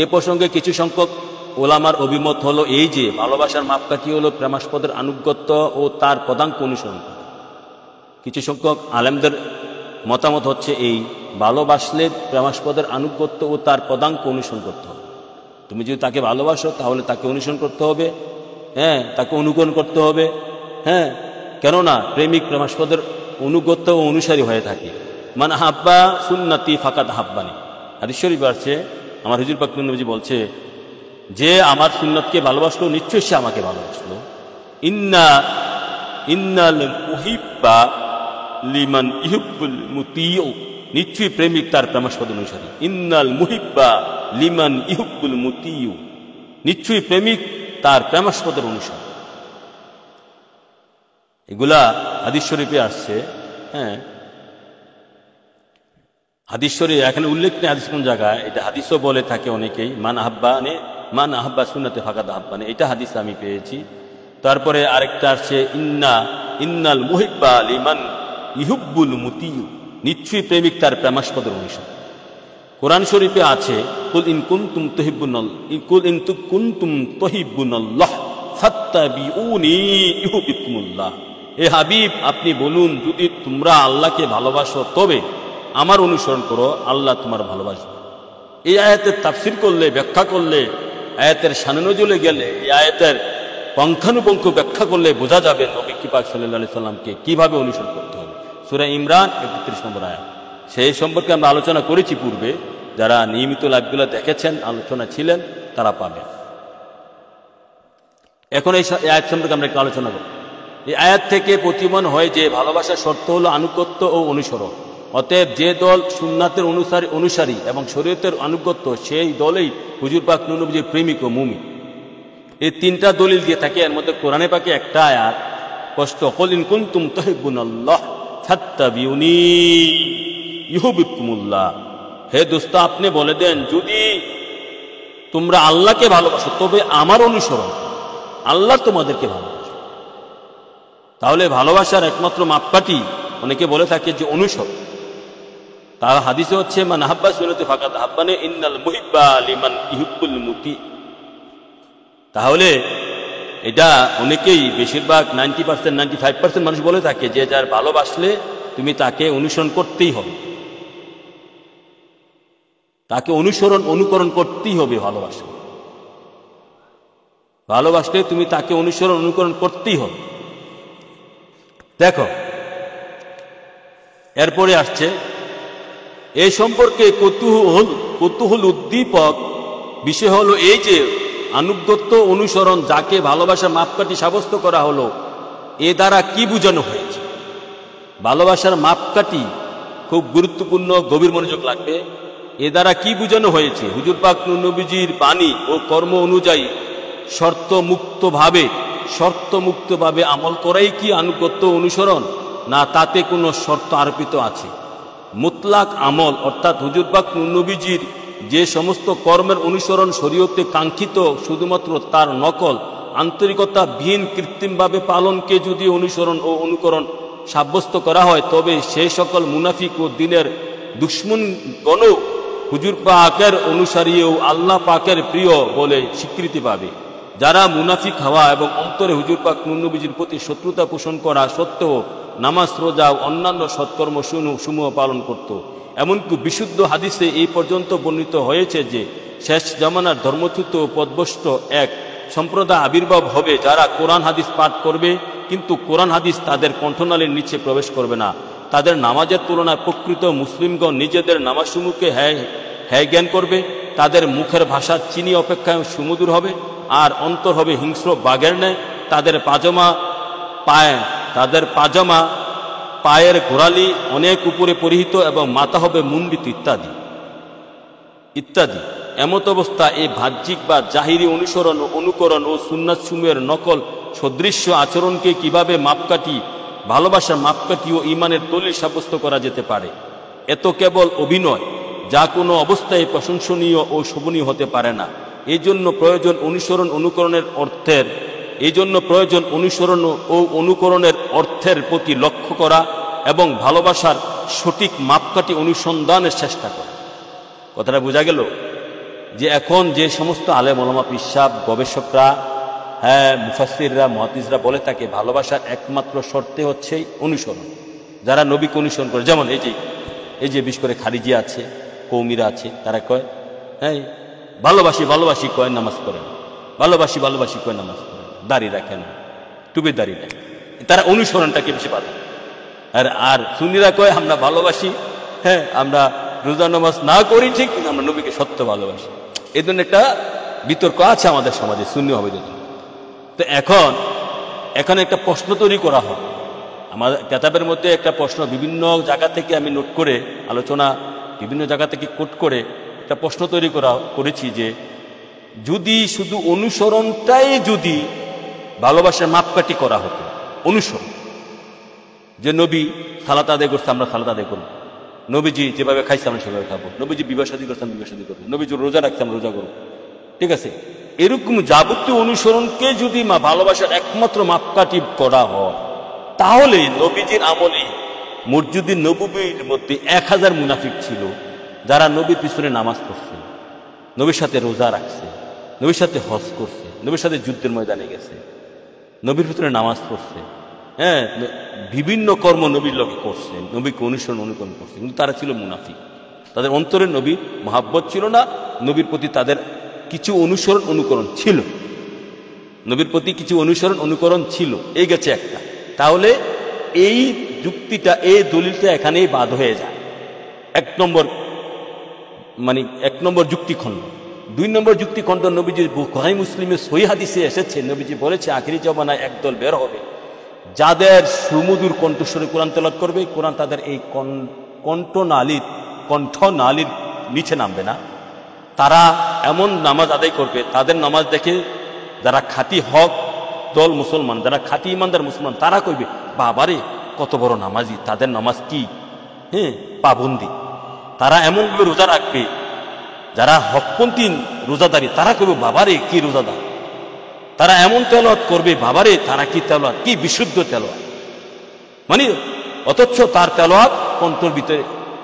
এ প্রসঙ্গে কিছু সংখ্যক ওলামার অভিমত হলো এই যে ভালোবাসার মাপকাঠি হলো প্রেমাস্পদের আনুগত্য ও তার পদাঙ্ক অনুসরণ করা। কিছু সংখ্যক আলেমদের মতামত হচ্ছে এই, ভালোবাসলে প্রেমাস্পদের আনুগত্য ও তার পদাঙ্ক অনুসরণ করতে হবে। তুমি যদি তাকে ভালোবাসো তাহলে তাকে অনুসরণ করতে হবে, হ্যাঁ, তাকে অনুকরণ করতে হবে। হ্যাঁ, কেননা প্রেমিক প্রেমাস্পদের অনুগত্য ও অনুসারী হয়ে থাকে। মান হাব্বা সুন্নতি ফাকাদ হাব্বানি, হাদিস শরীফ আছে, আমার হুজুর পাক নবী বলছে যে আমার সুন্নতকে ভালোবাসলো নিশ্চয়ই সে আমাকে ভালোবাসলো। ইন্নাল মুহিব্বা লিমান ইহুব্বুল মুতিউ, নিশ্চয়ই প্রেমিক তার প্রেমাস্পদ অনুসারী। ইন্নাল মুহিব্বা লিমান ইহুব্বুল মুতিউ, নিশ্চয়ই প্রেমিক তার প্রেমাস্পদের অনুসারী। এগুলা হাদিস শরীফে আসছে। হ্যাঁ, হাদিস শরীফ এখানে উল্লেখ নেই হাদিস কোন জায়গায়, এটা হাদিসও বলে থাকে অনেকেই, মান আহাব্বা সুন্নতে ফাকাদ আহাব্বানি, এটা হাদিস আমি পেয়েছি। তারপরে আরেকটা আসছে ইন্নাল মুহিব্বা লিমান ইহুব্বুল মুতিউ, নিশ্চয়ই প্রেমিক তার প্রেমাস্পদের অনুসারী। কোরআন শরীফে আছে কুল ইন কুনতুম তুহিব্বুনাল্লাহ ফাত্তাবিউনি ইউহিব্বুকুমুল্লাহ। হে হাবিব, আপনি বলুন যদি তোমরা আল্লাহকে ভালোবাসো তবে আমার অনুসরণ করো, আল্লাহ তোমার ভালোবাসবে। এই আয়াতের তাফসীর করলে, ব্যাখ্যা করলে, আয়াতের শানে নজুলে গেলে, এই আয়াতের পঙ্খানুপঙ্খ ব্যাখ্যা করলে বোঝা যাবে নবী পাক সাল্লাল্লাহু আলাইহি সাল্লামকে কিভাবে অনুসরণ করতে হবে। সূরা ইমরান 31 নম্বর আয়াত, সেই সম্পর্কে আমরা আলোচনা করেছি পূর্বে। যারা নিয়মিত লাইভগুলো দেখেছেন, আলোচনা ছিলেন, তারা পাবেন। এখন এই আয়াত সম্পর্কে আমরা একটু আলোচনা করব। এই আয়াত থেকে প্রতীয়মান হয় যে ভালোবাসার শর্ত হলো আনুগত্য ও অনুসরণ। অতএব যে দল সুন্নাতের অনুসারী এবং শরীয়তের আনুগত্য, সেই দলেই হুজুর পাক নবীর প্রেমিক ও মুমিন। এই 3টা দলিল দিয়ে থাকে। এর মধ্যে কোরআনে পাকে একটা আয়াত স্পষ্ট, কুল ইন কুনতুম তুহিব্বুনাল্লাহ ফাত্তাবিউনি ইউহিব্বুকুমুল্লাহ। হে দোস্ত, আপনি বলে দেন যদি তোমরা আল্লাহকে ভালোবাসো তবে আমার অনুসরণ, আল্লাহ তোমাদেরকে ভালোবাসো। তাহলে ভালোবাসার একমাত্র মাপকাঠি অনেকে বলে থাকে যে অনুসরণ। তার হাদিসে হচ্ছে মান আহাব্বা সুন্নতি ফাকাদ আহাব্বানি ইন্নাল মুহিব্বা লিমান ইহুব্বুল মুতি। তাহলে এটা অনেকেই, বেশিরভাগ 90%, 95% মানুষ বলে থাকে যে যার ভালোবাসলে তুমি তাকে অনুসরণ করতেই হবে, তাকে অনুকরণ করতেই হবে ভালোবাসা। ভালোবাসলে তুমি তাকে অনুসরণ অনুকরণ করতেই হবে। দেখো এরপরে আসছে এই সম্পর্কে কৌতূহল উদ্দীপক বিষয় হলো এই যে আনুগত্য অনুসরণ যাকে ভালোবাসার মাপকাঠি সাব্যস্ত করা হলো, এ দ্বারা কি বোঝানো হয়েছে। ভালোবাসার মাপকাঠি খুব গুরুত্বপূর্ণ, গভীর মনোযোগ লাগবে। এ দ্বারা কি বোঝানো হয়েছে? হুজুর পাক নবীজির বাণী ও কর্ম অনুযায়ী শর্তমুক্তভাবে আমল করাই কি আনুগত্য অনুসরণ, না তাতে কোনো শর্ত আরোপিত আছে? মুতলাক আমল অর্থাৎ হুজুর পাক নবীজির যে সমস্ত কর্মের অনুসরণ শরীয়তে কাঙ্ক্ষিত, শুধুমাত্র তার নকল আন্তরিকতা বিহীন কৃত্রিমভাবে পালনকে যদি অনুসরণ ও অনুকরণ সাব্যস্ত করা হয়, তবে সেই সকল মুনাফিক ও দিনের দুশ্মনগণও হুজুর পাকের অনুসারী ও আল্লাহ পাকের প্রিয় বলে স্বীকৃতি পাবে। যারা মুনাফিক হওয়া এবং অন্তরে হুজুর পাক নবীজির প্রতি শত্রুতা পোষণ করা সত্ত্বেও নামাজ, রোজা ও অন্যান্য সৎকর্ম সমূহ পালন করত। এমনকি বিশুদ্ধ হাদিসে এই পর্যন্ত বর্ণিত হয়েছে যে শেষ জামানার ধর্মচ্যুত ও পদভ্রষ্ট এক সম্প্রদায় আবির্ভাব হবে, যারা কোরআন হাদিস পাঠ করবে কিন্তু কোরআন হাদিস তাদের কণ্ঠনালীর নিচে প্রবেশ করবে না। তাদের নামাজের তুলনায় প্রকৃত মুসলিমগণ নিজেদের নামাজসমূহকে হ্যায় জ্ঞান করবে। তাদের মুখের ভাষা চিনি অপেক্ষায় সুমধুর হবে, আর অন্তর হবে হিংস্র বাঘের ন্যায়। তাদের পাজামা পায়ের গোড়ালি অনেক উপরে পরিহিত এবং মাথা হবে মুন্ডিত ইত্যাদি ইত্যাদি। এমত অবস্থা এই বাহ্যিক বা জাহিরি অনুসরণ ও অনুকরণ ও সুন্নাত সমূহের নকল সদৃশ্য আচরণকে কিভাবে মাপকাঠি, ভালোবাসার মাপকাঠি ও ঈমানের দলিল সাব্যস্ত করা যেতে পারে? এত কেবল অভিনয়, যা কোনো অবস্থায় প্রশংসনীয় ও শোভনীয় হতে পারে না। এই জন্য প্রয়োজন অনুসরণ ও অনুকরণের অর্থের প্রতি লক্ষ্য করা এবং ভালোবাসার সঠিক মাপকাঠি অনুসন্ধানের চেষ্টা করা। কথাটা বোঝা গেল যে এখন যে সমস্ত আলেম ওলামা, পিসাব, গবেষকরা, মুফাসসিররা, মুহাদ্দিসরা বলে থাকে ভালোবাসার একমাত্র শর্তে হচ্ছে অনুসরণ। যারা নবীকে অনুসরণ করে, যেমন এই যে বিশেষ করে খারিজি আছে, কৌমিরা আছে, তারা কয় ভালোবাসি কয় নামাজ পড়েন, ভালোবাসি কয় নামাজ পড়েন, দাড়ি রাখেন, টুপি দাড়ি রাখেন। তারা অনুসরণটাকে বেশি পারে। আর সুন্নিরা কয় আমরা ভালোবাসি, আমরা রোজা নামাজ না করি ঠিক, কিন্তু আমরা নবীকে সত্য ভালোবাসি। এই জন্য একটা বিতর্ক আছে আমাদের সমাজে সুন্নি হবে যদি। তো এখন একটা প্রশ্ন তৈরি করা হয় আমাদের কেতাবের মধ্যে, একটা প্রশ্ন বিভিন্ন জায়গা থেকে আমি নোট করে আলোচনা, বিভিন্ন জায়গা থেকে কোট করে একটা প্রশ্ন তৈরি করেছি যে যদি শুধু অনুসরণটাই যদি ভালোবাসার মাপকাঠি করা হতো, অনুসরণ, যে নবী সালাত আদায় করছে আমরা সালাত আদায় করবো, নবীজি যেভাবে খাইছে আমরা সেভাবে খাবো, নবীজি বিবাহ শাদী করছে আমরা বিবাহ শাদী করবো, নবীজি রোজা রাখছে আমরা রোজা করবো, ঠিক আছে, এরকম যাবতীয় অনুসরণকে যদি ভালোবাসার একমাত্র মাপকাঠি করা হয়, তাহলে নবীজির আমলে মসজিদে নববীর মধ্যে 1000 মুনাফিক ছিল, যারা নবীর পিছনে নামাজ পড়ছে, নবীর সাথে রোজা রাখছে, নবীর সাথে হজ করছে, নবীর সাথে যুদ্ধের ময়দানে গেছে, নবীর পিছনে নামাজ পড়ছে, বিভিন্ন কর্ম নবীর লোকে করছে, নবীকে অনুকরণ করছে, কিন্তু তারা ছিল মুনাফিক। তাদের অন্তরে নবীর মহাব্বত ছিল না, নবীর প্রতি তাদের কিছু অনুকরণ ছিল, নবীর প্রতি কিছু অনুকরণ ছিল, এই গেছে একটা। তাহলে এই যুক্তিটা, এই দলিলটা এখানেই বাদ হয়ে যায়। এক নম্বর যুক্তিখণ্ড। 2 নম্বর যুক্তিখণ্ড, নবীজির বুখারী মুসলিমের সহিহ হাদিসে এসেছে, নবীজি বলেছে আখিরি জমানায় একদল বের হবে, যাদের সুমধুর কণ্ঠস্বরে কোরআন তেলাওয়াত করবে, কোরআন তাদের এই কণ্ঠনালীর নিচে নামবে না। তারা এমন নামাজ আদায় করবে, তাদের নামাজ দেখে যারা খাঁটি হক দল মুসলমান, যারা খাঁটি ইমানদার মুসলমান, তারা কইবে বাবারে কত বড় নামাজি, তাদের নামাজ কি পাবন্দি। তারা এমনভাবে রোজা রাখবে, যারা হকপন্থী রোজাদারি, তারা কইবে বাবারে কি রোজাদার। তারা এমন তেলাওয়াত করবে, বাবারে তারা কি তেলাওয়াত, কি বিশুদ্ধ তেলাওয়াত। অথচ তার তেলাওয়াত কণ্ঠের ভিতরে,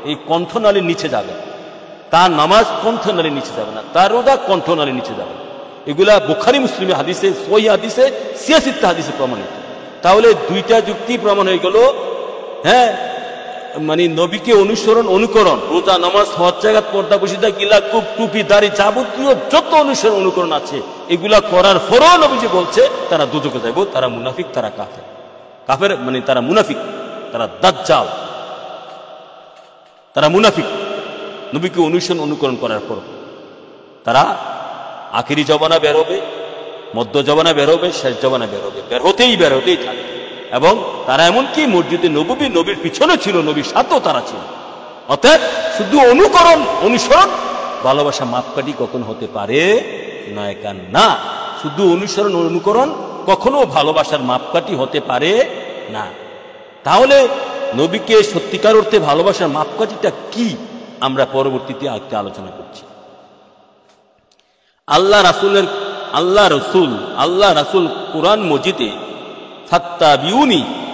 এই কণ্ঠনালীর নিচে যাবে, তার নামাজ কণ্ঠনালীর নিচে যাবে না, তার রোজা কণ্ঠনালীর নিচে যাবে। এগুলা বুখারী মুসলিমের হাদিসে, সহিহ হাদিসে, সিয়াসিত্তা হাদিসে প্রমাণিত। তাহলে 2টা যুক্তি প্রমাণ হয়ে গেল। মানে নবীকে অনুকরণ রোজা নামাজ হজ জাকাত পর্দা বসিদা গিলা কুপ টুপি দাড়ি যাবতীয় যত অনুকরণ আছে এগুলা করার পরও নবীজি বলছে তারা দুজকে যাইব, তারা মুনাফিক, তারা কাফের মানে তারা মুনাফিক, তারা দাজ্জাল, তারা মুনাফিক। নবীকে অনুকরণ করার পর তারা আখিরি জবানা বের হবে, মধ্য জবানা বের হবে, শেষ জবানা বের হবে, বের হতেই থাকবে। এবং তারা এমনকি মসজিদে নবীর পিছনে ছিল, নবীর সাথেও তারা ছিল। অর্থাৎ শুধু অনুসরণ ভালোবাসা মাপকাঠি কখন হতে পারে না। শুধু অনুকরণ কখনো ভালোবাসার মাপকাঠি হতে পারে না। তাহলে নবীকে সত্যিকার অর্থে ভালোবাসার মাপকাঠিটা কি আমরা পরবর্তীতে আলোচনা করছি। আল্লাহ রাসূল কোরআন মজিদে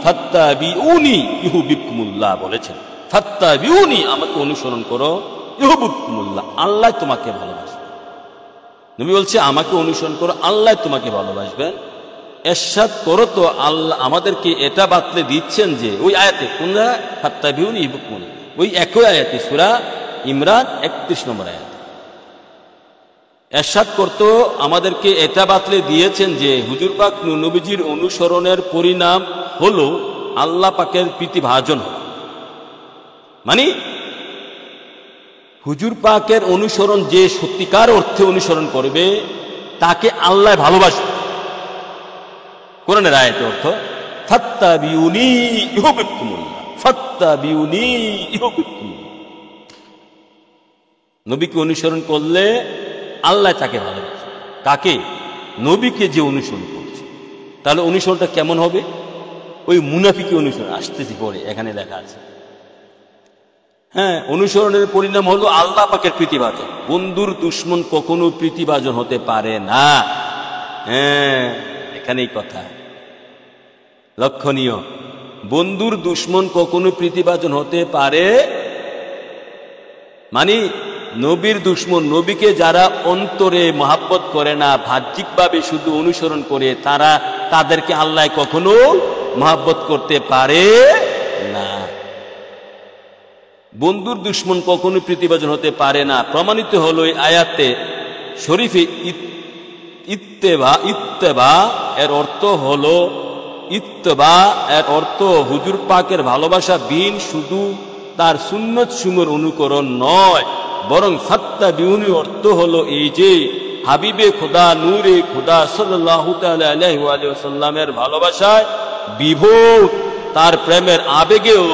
ফাত্তাবিউনি ইউহিব্বুকুমুল্লাহ বলেছেন। ফাত্তাবিউনি, আমাকে অনুসরণ করো, ইউহিব্বুকুমুল্লাহ, আল্লাহ তোমাকে ভালোবাসবেন। নবী বলছে আমাকে অনুসরণ করো, আল্লাহ তোমাকে ভালোবাসবেন। এরশাদ করো তো আল্লাহ আমাদেরকে এটা বাতলে দিচ্ছেন যে ওই আয়াতে কোন ফাত্তাবিউনি ইউহিব্বুকুমুল্লাহ, ওই একই আয়াতে সূরা ইমরান 31 নম্বর আয়াত এরশাদ করত আমাদেরকে এটা বাতলে দিয়েছেন যে হুজুর পাক নবীজির অনুসরণের পরিণাম হলো আল্লাহ পাকের প্রীতিভাজন। মানে হুজুর পাকের অনুসরণ যে সত্যিকার অর্থে অনুসরণ করবে তাকে আল্লাহ ভালোবাসবে। কোরআনের আয়াতের অর্থ ফাত্তাবিউনি ইউহিব্বুকুমুল্লাহ, ফাত্তাবিউনি ইউহিব্বুকুমুল্লাহ। নবীকে অনুসরণ করলে আল্লাহ তাকে ভালোবাসে। কাকে? নবীকে যে অনুসরণ করছে। তাহলে অনুসরণটা কেমন হবে? ওই মুনাফিকি অনুসরণ আসতেছি পরে, এখানে লেখা আছে। হ্যাঁ, অনুসরণের পরিণাম হলো আল্লাহ পাকের প্রীতিভাজন। বন্ধুর দুশ্মন কখনো প্রীতিভাজন হতে পারে না। হ্যাঁ, এখানেই কথা লক্ষণীয়। বন্ধুর দুশ্মন কখনো প্রীতিভাজন হতে পারে, মানে নবীর দুশ্মন, নবীকে যারা অন্তরে মহাব্বত করে না, বাহ্যিকভাবে শুধু অনুসরণ করে, তাদেরকে আল্লাহ কখনো মহাব্বত করতে পারে না। বন্ধুর দুশ্মন কখনো প্রীতিভাজন হতে পারে না প্রমাণিত হলো এই আয়াতে শরীফে। ইত্তেবা এর অর্থ হলো, ইত্তেবা এর অর্থ হুজুর পাকের ভালোবাসা বিন শুধু তার সুন্নত সমূহের অনুকরণ নয়, বরং ফাত্তাবিউনি অর্থ হলো এই যে হাবিবে খোদা নূরে খোদা সাল্লাল্লাহু তাআলা আলাইহি ওয়া সাল্লামের ভালোবাসায় বিভোর, তার প্রেমের আবেগেও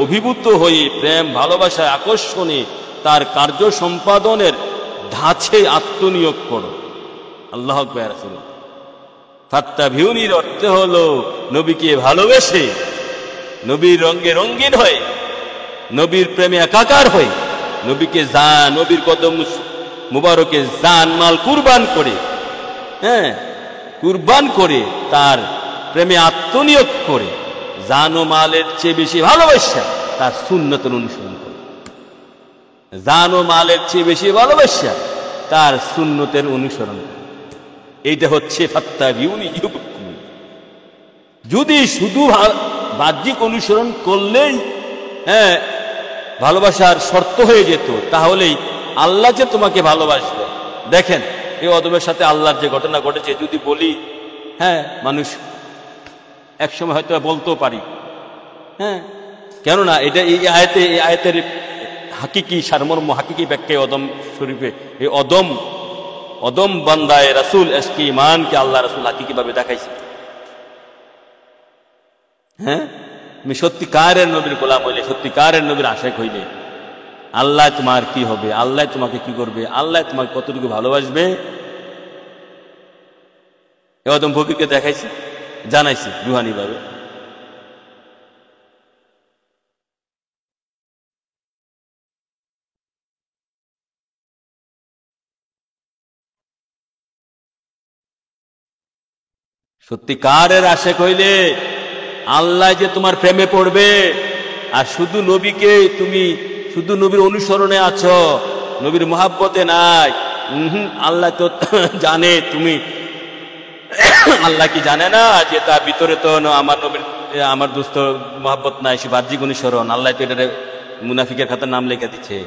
অভিভূত হয়ে প্রেম ভালোবাসায় আকর্ষণে তার কার্য সম্পাদনের ধাঁচে আত্মনিয়োগ করো। আল্লাহু আকবার। ফাত্তাবিউনির অর্থ হলো নবীকে ভালোবেসে, নবীর রঙে রঙিন হয়ে, নবীর প্রেমে একাকার হয়ে, নবীর কদম মুবারকে জান মাল কুরবান করে, হ্যাঁ কুরবান করে, তার প্রেমে আত্মনিয়োগ করে, জান ও মালের চেয়ে বেশি ভালোবাসা তার সুন্নতের অনুসরণ করে। জান ও মালের চেয়ে বেশি ভালোবাসা তার সুন্নতের অনুসরণ করে। এইটা হচ্ছে ফাত্তাবিউনি ইউহিব্বুকুমুল্লাহ। যদি শুধু বাহ্যিক অনুসরণ করলেই হ্যাঁ ভালোবাসার শর্ত হয়ে যেত, তাহলেই আল্লাহ যে তোমাকে ভালোবাসবে। দেখেন এই অদমের সাথে আল্লাহর যে ঘটনা ঘটেছে, যদি বলি হ্যাঁ মানুষ একসময় হয়তো বলতেও পারি, হ্যাঁ কেননা এটা এই আয়াতের হাকিকি সারমর্ম, হাকিকি ব্যাখ্যা অদম শরীফে এই অদম বান্দায় রাসূল এসকে ইমানকে আল্লাহ রাসূল হাকিকি ভাবে দেখাইছে। হ্যাঁ, তুমি সত্যিকারের নবীর গোলাম হইলে, সত্যিকারের নবীর আশিক হইলে আল্লাহ তোমার কি হবে, আল্লাহ তোমাকে কি করবে, আল্লাহ তোমাকে কতটুকু ভালোবাসবে, এদম ফকিরকে দেখাইছে, জানাইছে রুহানি ভাবে। সত্যিকারের আশিক হইলে আল্লাহ যে তোমার প্রেমে পড়বে। আর শুধু নবীকে, তুমি শুধু নবীর অনুসরণে আছো, নবীর মহাব্বতে নাই, আল্লাহ তো জানে তুমি, আল্লাহ কি জানে না যে তার ভিতরে তো আমার নবীর আমার দোস্ত মহাব্বত নাই, সে বাহ্যিক অনুসরণ, আল্লাহ তো এটারে মুনাফিকের খাতার নাম লেখা দিচ্ছে।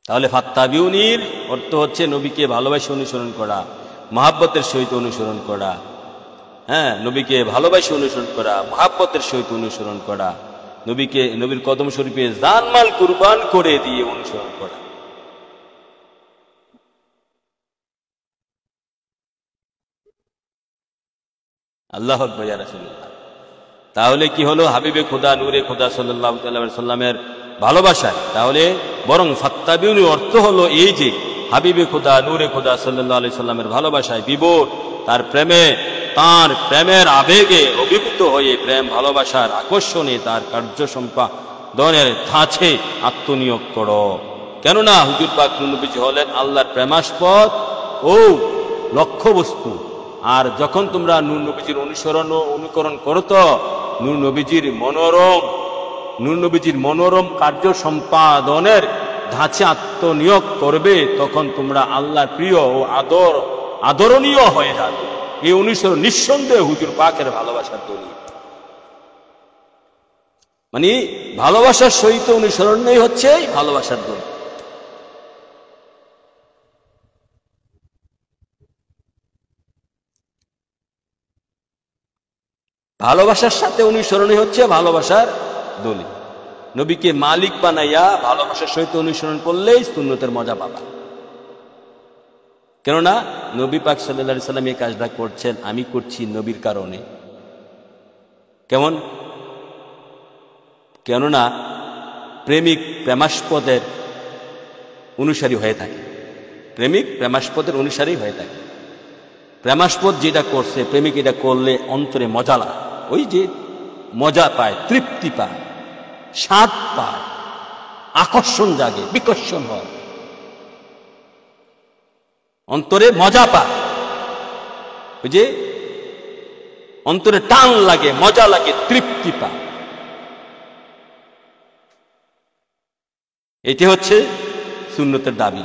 তাহলে ফাত্তাবিউনির অর্থ হচ্ছে নবীকে ভালোবাসে অনুসরণ করা, মহাব্বতের সহিত অনুসরণ করা। হ্যাঁ, নবীকে ভালোবাসে অনুসরণ করা, মহাব্বতের সহিত অনুসরণ করা, নবীর কদম শরীফে জানমাল কুরবান করে দিয়ে অনুসরণ করা। আল্লাহ আকবার ইয়া রাসূলুল্লাহ। তাহলে কি হলো? হাবিবে খোদা, নূরে খোদা সাল্লাল্লাহু আলাইহি সাল্লামের ভালোবাসায়। তাহলে বরং ফাত্তাবিউনি অর্থ হলো এই যে হাবিবে খোদা, নূরে খোদা সাল্লাল্লাহু আলাইহি সাল্লামের ভালোবাসায় বিভোর, তার প্রেমের আবেগে অভিভূত হয়ে প্রেম ভালোবাসার আকর্ষণে তার কার্য সম্পাদনের ধাঁচে আত্মনিয়োগ করো। কেননা হুজুর পাক নবীজি হলেন আল্লাহর প্রেমাস্পদ ও লক্ষ্যবস্তু। আর যখন তোমরা নূর নবীজির অনুসরণ ও অনুকরণ করো, তো নূর নবীজির মনোরম কার্য সম্পাদনের ধাঁচে আত্মনিয়োগ করবে, তখন তোমরা আল্লাহর প্রিয় ও আদরণীয় হয়ে যাবে। এই অনুসরণ নিঃসন্দেহে হুজুর পাকের ভালোবাসার দলিল। মানে ভালোবাসার সহিত অনুসরণই হচ্ছে ভালোবাসার দলিল। ভালোবাসার সাথে অনুসরণই হচ্ছে ভালোবাসার দলিল। নবীকে মালিক বানাইয়া ভালোবাসার সহিত অনুসরণ করলেই সুন্নতের মজা পাবা। কেননা নবী পাক সাল্লাল্লাহু আলাইহি সাল্লাম এই কাজটা করছেন, আমি করছি নবীর কারণে। কেননা প্রেমিক প্রেমাস্পদের অনুসারী হয়ে থাকে, প্রেমাস্পদ যেটা করছে, প্রেমিক এটা করলে অন্তরে মজা লাগে, ওই যে মজা পায়, তৃপ্তি পায়, স্বাদ পায়, আকর্ষণ জাগে, বিকর্ষণ হয়, অন্তরে মজা পায়, ওই যে অন্তরে টান লাগে, মজা লাগে, তৃপ্তি পায়। এটি হচ্ছে সুন্নতের দাবি।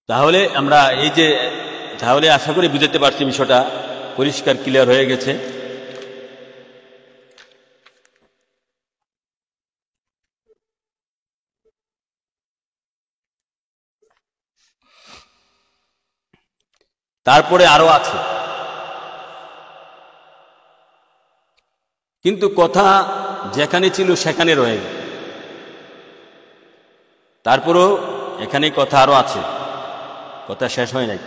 তাহলে আমরা তাহলে আশা করি বুঝতে পারছি, বিষয়টা পরিষ্কার ক্লিয়ার হয়ে গেছে। তারপরে আরো আছে, কিন্তু কথা যেখানে ছিল সেখানে রয়ে গেল। তারপরেও এখানে কথা আরো আছে, কথা শেষ হয় নাই,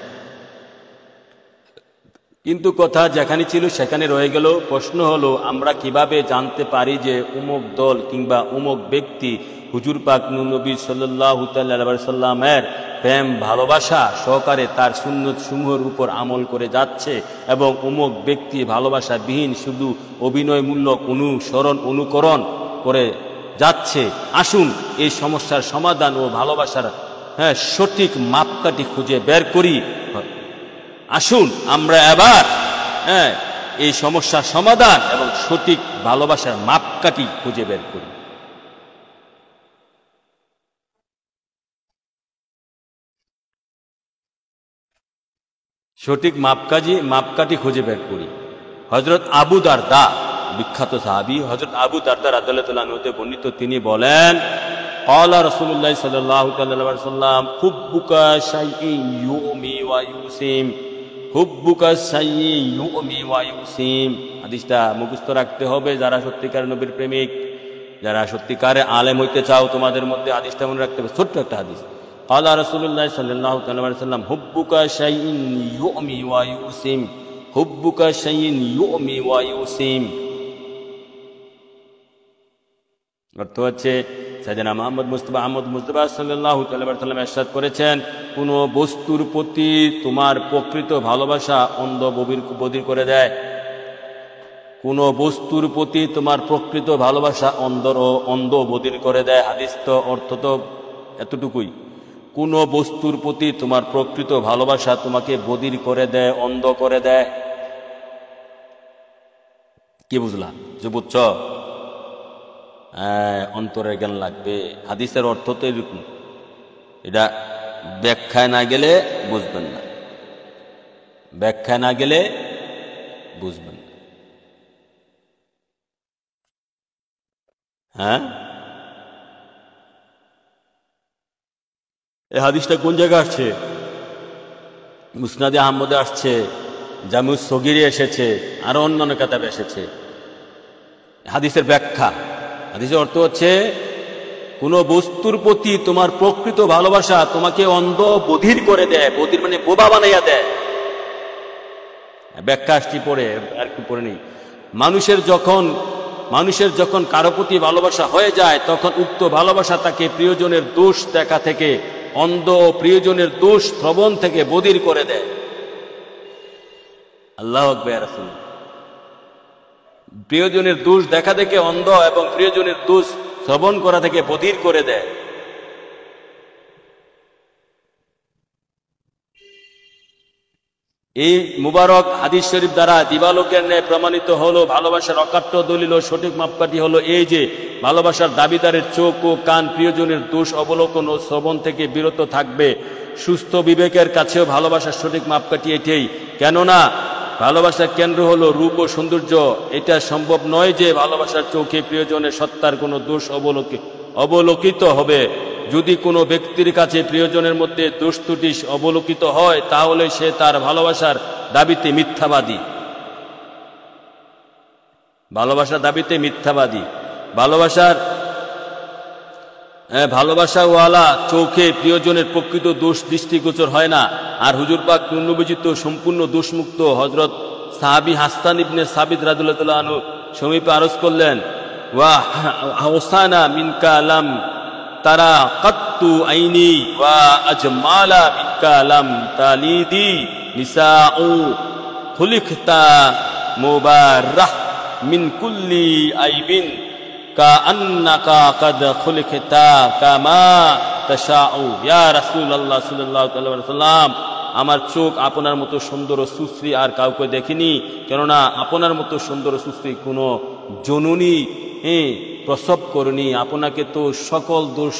কিন্তু কথা যেখানে ছিল সেখানে রয়ে গেল। প্রশ্ন হলো, আমরা কিভাবে জানতে পারি যে অমুক দল কিংবা অমুক ব্যক্তি হুজুর পাক নবী সাল্লাল্লাহু আলাইহি সাল্লামের প্রেম ভালোবাসা সহকারে তার সুন্নত সমূহের উপর আমল করে যাচ্ছে, এবং অমুক ব্যক্তি ভালোবাসা বিহীন শুধু অভিনয়মূলক অনুকরণ করে যাচ্ছে? আসুন এই সমস্যার সমাধান ও ভালোবাসার সঠিক মাপকাঠি খুঁজে বের করি। আসুন আমরা এবার এই সমস্যার সমাধান এবং সঠিক ভালোবাসার মাপকাঠি খুঁজে বের করি। সঠিক মাপকাঠি খুঁজে বের করি। হযরত আবু দারদা, বিখ্যাত সাহাবী হযরত আবু দারদা রাদিয়াল্লাহু আনহু হতে বর্ণিত, তিনি বলেন, ক্বালা রাসূলুল্লাহ সাল্লাল্লাহু আলাইহি ওয়াসাল্লাম, হুব্বুকা শাইইন ইউমি ওয়া ইউসিম, হুব্বুকা শাইইন ইউমি ওয়া ইউসিম। হাদিসটা মুখস্থ রাখতে হবে যারা সত্যিকার নবীর প্রেমিক, যারা সত্যিকারে আলেম হইতে চাও, তোমাদের মধ্যে হাদিসটা মনে রাখতে হবে। ছোট্ট একটা হাদিস। ক্বালা রাসূলুল্লাহ সাল্লাল্লাহু আলাইহি ওয়াসাল্লাম, হুব্বুকা শাইইন ইউমি ওয়া ইউসিম, হুব্বুকা শাইইন ইউমি ওয়া ইউসিম। অর্থ হচ্ছে, সাইয়েদনা মুহাম্মদ মুস্তাফা সাল্লাল্লাহু আলাইহি ওয়াসাল্লাম ইরশাদ করেছেন, কোন বস্তুর প্রতি তোমার প্রকৃত ভালোবাসা অন্ধ বধির করে দেয়। কোন বস্তুর প্রতি তোমার প্রকৃত ভালোবাসা অন্ধ বধির করে দেয়। হাদিস তো অর্থ তো এতটুকুই। কোন বস্তুর প্রতি তোমার প্রকৃত ভালোবাসা তোমাকে বধির করে দেয়, অন্ধ করে দেয়। কি বুঝলা? যে বুঝছ, অন্তরের জ্ঞান লাগবে। হাদিসের অর্থ তো এরকম, এটা ব্যাখ্যায় না গেলে বুঝবেন না, ব্যাখ্যায় না গেলে বুঝবেন না। হ্যাঁ, এই হাদিসটা কোন জায়গায় আসছে? মুসনাদে আহমদে আসছে, জামিউস সগীরে এসেছে, আরো অন্যান্য কিতাবে এসেছে। হাদিসের ব্যাখ্যা, হাদিসের অর্থ হচ্ছে কোন বস্তুর প্রতি তোমার প্রকৃত ভালোবাসা তোমাকে অন্ধ বধির করে দেয়, বধির মানে বোবা বানাইয়া দেয়। ব্যাখ্যা আসছি পরে, আর কি পরে নেই। মানুষের যখন কারো প্রতি ভালোবাসা হয়ে যায়, তখন উক্ত ভালোবাসা তাকে প্রিয়জনের দোষ দেখা থেকে অন্ধ ও প্রিয়জনের দোষ শ্রবণ থেকে বধির করে দেয়। আল্লাহু আকবার। রাসূল প্রিয়জনের দোষ দেখা দেখে অন্ধ এবং প্রিয়জনের দোষ শ্রবণ করা থেকে বধির করে দেয়। এই মুবারক হাদিস শরীফ দ্বারা দিবালোকের ন্যায় প্রমাণিত হলো ভালোবাসার অকাট্য দলিল ও সঠিক মাপকাঠি হলো এই যে ভালোবাসার দাবিদারের চোখ ও কান প্রিয়জনের দোষ অবলোকন ও শ্রবণ থেকে বিরত থাকবে। সুস্থ বিবেকের কাছেও ভালোবাসার সঠিক মাপকাঠি এটাই। কেননা ভালোবাসার কেন্দ্র হলো রূপ ও সৌন্দর্য। এটা সম্ভব নয় যে ভালোবাসার চোখে প্রিয়জনের সত্তার কোনো দোষ অবলোকিত হবে। যদি কোনো ব্যক্তির কাছে প্রিয়জনের মধ্যে দোষ ত্রুটি অবলোকিত হয়, তাহলে সে তার ভালোবাসার দাবিতে মিথ্যাবাদী। ভালোবাসার দাবিতে মিথ্যাবাদী। ভালোবাসাওয়ালা চোখে প্রিয়জনের প্রকৃত দোষ দৃষ্টিগোচর হয় না। আর হুজুর পাক নূরনবীজিত সম্পূর্ণ দোষমুক্ত হযরত সাহাবী হাসান ইবনে সাবিত রাদিয়াল্লাহু আনহু সমীপে আরজ করলেন, ওয়া হাসানা মিনকা লাম তারা কাত্তু আইনি ওয়া আজমালা মিনকা লাম তালিদি নিসাউ খুলিকতা মুবাররাহ মিন কুল্লি আইবিন কাআন্নাকা কাদ খুলিকতা কামা তাশাউ। ইয়া রাসূলুল্লাহ সাল্লাল্লাহু আলাইহি ওয়াসাল্লাম, আমার চোখ আপনার মতো সুন্দর ও সুশ্রী আর কাউকে দেখিনি, কেননা আপনার মতো সুন্দর ও সুশ্রী কোনো জননী প্রসব করনি। আপনাকে তো সকল দোষ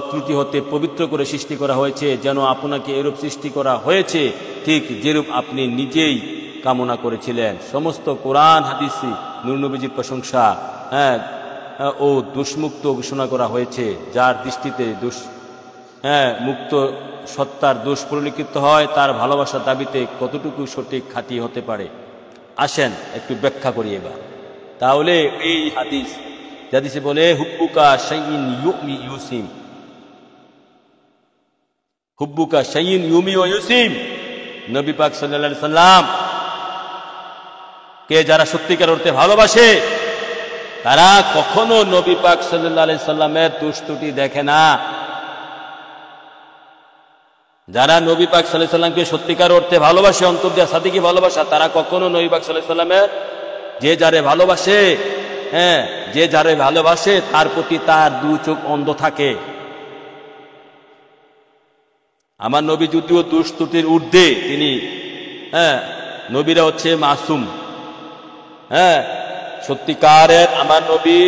ত্রুটি হতে পবিত্র করে সৃষ্টি করা হয়েছে, যেন আপনাকে এরূপ সৃষ্টি করা হয়েছে ঠিক যেরূপ আপনি নিজেই কামনা করেছিলেন। সমস্ত কোরআন হাদিসে নূর নবীজির প্রশংসা ও দোষমুক্ত ঘোষণা করা হয়েছে। যার দৃষ্টিতে মুক্ত সত্তার দোষ পরিলক্ষিত হয়, তার ভালোবাসার দাবিতে কতটুকু সঠিক খাঁটি হতে পারে। আসেন একটু ব্যাখ্যা করি এবার। তাহলে এই হাদিসে বলে হুব্বুকা শাইইন ইউমি ইউসিম, হুব্বুকা শাইইন ইউমি ওয়া ইউসিম। নবী পাক সাল্লাল্লাহু আলাইহি সাল্লাম কে যারা সত্যিকার অর্থে ভালোবাসে, তারা কখনো নবী পাক সাল্লাল্লাহু আলাইহি সাল্লামের দোষ ত্রুটি দেখে না। যারা নবী পাক সাল্লাল্লাহু আলাইহি সাল্লামকে সত্যিকার অর্থে ভালোবাসে, অন্তর দিয়ে সাদিকি ভালোবাসা, তারা কখনো নবী পাক সাল্লাল্লাহু আলাইহি সাল্লামের যে যারে ভালোবাসে তার প্রতি তার দু চোখ অন্ধ থাকে। আমার নবী যদিও দোষ ত্রুটির ঊর্ধ্বে, তিনি নবীরা হচ্ছে মাসুম, সত্যিকারের আমার নবী,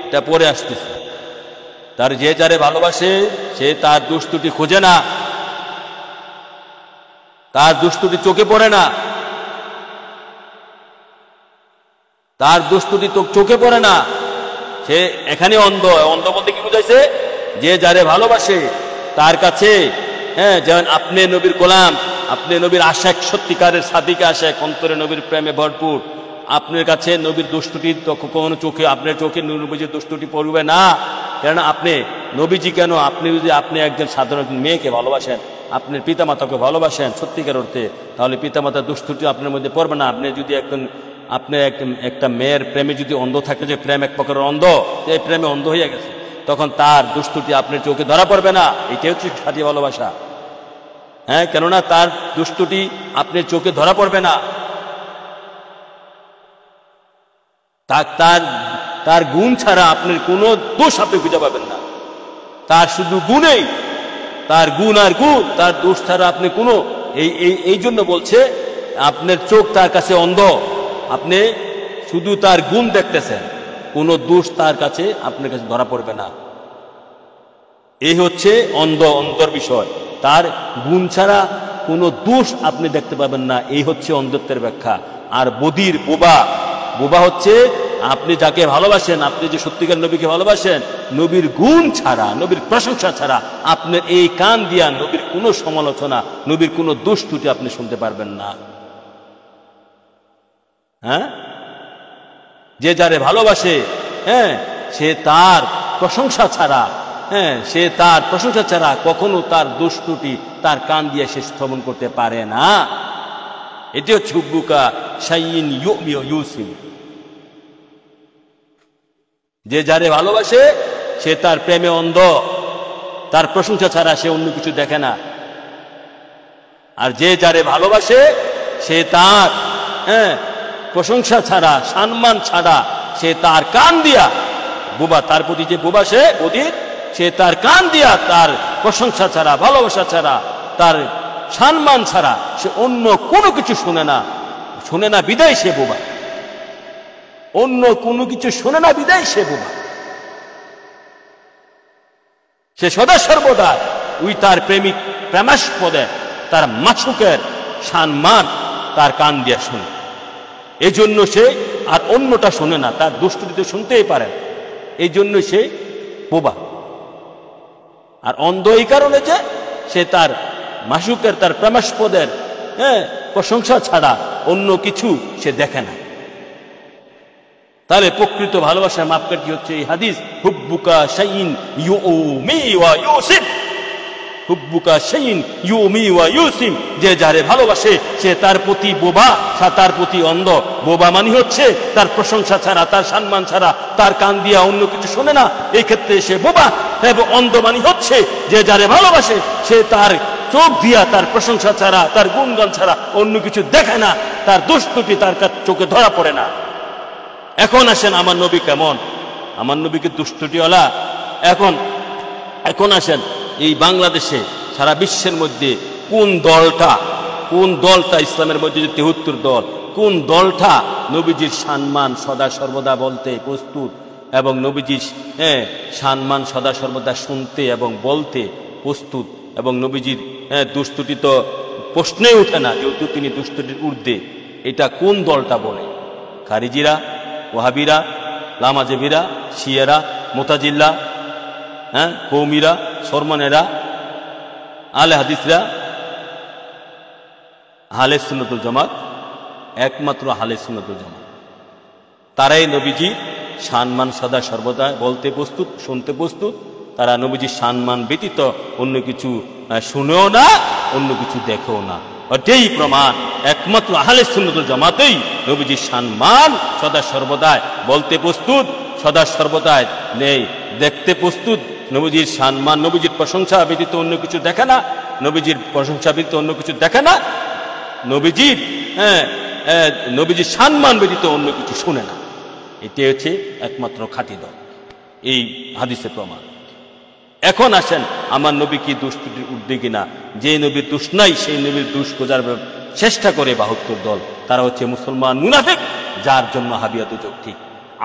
এটা পরে আসতেছে। তার যে যারে ভালোবাসে সে তার দোষ ত্রুটি খোঁজে না, তার দোষ ত্রুটি চোখে পড়ে না, তার দোষ ত্রুটি চোখে পড়ে না। সে এখানে অন্ধ। অন্ধ বলতে কি বুঝাইছে? যে যারে ভালোবাসে তার কাছে, যেমন আপনি নবীর গোলাম, আপনি নবীর আশেক, সত্যিকারের সাদিকে আশেক, অন্তরে নবীর প্রেমে ভরপুর। আপনার কাছে নবীর দোষ ত্রুটি কখনো চোখে, আপনার চোখে নবীজির দোষ ত্রুটি পড়বে না। কেননা আপনি নবীজি কেন, আপনি একজন সাধারণ মেয়েকে ভালোবাসেন, আপনার পিতামাতাকে ভালোবাসেন সত্যিকার অর্থে, তাহলে পিতামাতার দোষ ত্রুটি আপনার মধ্যে পড়বে না। আপনি যদি একটা মেয়ের প্রেমে যদি অন্ধ থাকে, যে প্রেম এক প্রকারের অন্ধ, এই প্রেমে অন্ধ হয়ে গেছে, তখন তার দোষ ত্রুটি আপনার চোখে ধরা পড়বে না। এটাই হচ্ছে সাথী ভালোবাসা। কেননা তার দোষ ত্রুটি আপনার চোখে ধরা পড়বে না। তার গুণ ছাড়া আপনার কোনো দোষ আপনি খুঁজে পাবেন না। তার শুধু গুণেই, তার গুণ আর গুণ, তার দোষ ছাড়া আপনি কোনো, এই জন্য বলছে আপনার চোখ তার কাছে অন্ধ। আপনি শুধু তার গুণ দেখতেছেন, কোনো দোষ তার কাছে আপনার কাছে ধরা পড়বে না। এই হচ্ছে অন্ধর বিষয়, তার গুণ ছাড়া কোনো দোষ আপনি দেখতে পাবেন না। এই হচ্ছে অন্ধত্বের ব্যাখ্যা। আর বোবা হচ্ছে আপনি যাকে ভালোবাসেন, আপনি যে সত্যিকার নবীকে ভালোবাসেন, নবীর গুণ ছাড়া, নবীর প্রশংসা ছাড়া আপনার এই কান দিয়া নবীর কোনো সমালোচনা, নবীর কোনো দোষ ত্রুটি আপনি শুনতে পারবেন না। হ্যাঁ, যে যারে ভালোবাসে, হ্যাঁ, সে তার প্রশংসা ছাড়া কখনো তার দোষ ত্রুটি তার কান দিয়ে সে শ্রবণ করতে পারে না। এটি হচ্ছে হুব্বুকা শাইইন ইউমি ওয়া ইউসিম। যে যারে ভালোবাসে সে তার প্রেমে অন্ধ, তার প্রশংসা ছাড়া সে অন্য কিছু দেখে না। আর যে যারে ভালোবাসে সে তার প্রশংসা ছাড়া, সম্মান ছাড়া সে তার কান দিয়া, তার প্রতি যে বোবা সে অধীর, সে তার কান দিয়া তার প্রশংসা ছাড়া, ভালোবাসা ছাড়া, তার সম্মান ছাড়া সে অন্য কোনো কিছু শোনে না বিদায় সে বোবা। অন্য কোনো কিছু শোনে না বিদায় সে বোবা। সে সদা সর্বদা ওই তার প্রেমাস্পদে, তার মাসুকের সম্মান তার কান দিয়া শুনে। এই জন্য সে আর অন্যটা শোনে না, তার দুষ্টুটি তো শুনতেই পারে, এই জন্য সে বোবা। আর অন্ধ এই কারণে যে সে তার মাসুকের, তার প্রেমাস্পদের প্রশংসা ছাড়া অন্য কিছু সে দেখে না। তাহলে প্রকৃত ভালোবাসার মাপকাঠি হচ্ছে এই হাদিস, হুব্বুকা শাইইন ইউমি ওয়া ইউসিম। হুব্বুকা শাইইন ইউমি ওয়া ইউসিম, যে যারে ভালোবাসে সে তার প্রতি বোবা, তার প্রতি অন্ধ। বোবা মানে হচ্ছে তার প্রশংসা ছাড়া, তার সম্মান ছাড়া তার কান দিয়া অন্য কিছু শোনে না, এই ক্ষেত্রে সে বোবা। এবং অন্ধ মানে হচ্ছে যে যারে ভালোবাসে সে তার চোখ দিয়া তার প্রশংসা ছাড়া, তার গুণগান ছাড়া অন্য কিছু দেখে না, তার দোষ ত্রুটি তার চোখে ধরা পড়ে না। এখন আসেন আমার নবী কেমন, আমার নবীকে দুষ্টুটিওয়ালা। এখন আসেন এই বাংলাদেশে, সারা বিশ্বের মধ্যে কোন দলটা ইসলামের মধ্যে যে ৭৩ দল, কোন দলটা নবীজির সম্মান সদা সর্বদা বলতে প্রস্তুত এবং নবীজির সম্মান সদা সর্বদা শুনতে এবং বলতে প্রস্তুত, এবং নবীজির দুষ্টুটি তো প্রশ্নেই ওঠে না, যেহেতু তিনি দুষ্টুটির ঊর্ধ্বে। এটা কোন দলটা বলে? খারিজিরা, ওয়াহাবিরা, লামাজেবিরা, শিয়ারা, মুতাজিল্লা, কৌমিরা, সরমানেরা, আলে হাদিসরা, আহলে সুন্নাতুল জামাত, একমাত্র আহলে সুন্নাতুল জামাত। তারাই নবীজি সম্মান সদা সর্বদা বলতে প্রস্তুত, শুনতে প্রস্তুত। তারা নবীজির সম্মান ব্যতীত অন্য কিছু শুনেও না, অন্য কিছু দেখেও না। এটাই প্রমাণ, একমাত্র আহলে সুন্নাতুল জামাতেই নবীজির সম্মান সদা সর্বদা বলতে প্রস্তুত, সদা সর্বদা নেই দেখতে প্রস্তুত। নবীজির সম্মান, নবীজির প্রশংসা ব্যতীত অন্য কিছু দেখে না, নবীজির প্রশংসা ব্যতীত অন্য কিছু দেখে না, নবীজির সম্মান ব্যতীত অন্য কিছু শুনে না। এটি হচ্ছে একমাত্র খাঁটি দল, এই হাদিসের প্রমাণ। এখন আসেন আমার নবী কি দুষ্টুটির ঊর্ধ্বে কিনা? যে নবীর দোষ নাই সেই নবীর দোষ খোঁজার চেষ্টা করে ৭২ দল, তারা হচ্ছে মুসলমান মুনাফিক, যার জন্য হাবিয়া দুজক ঠিক।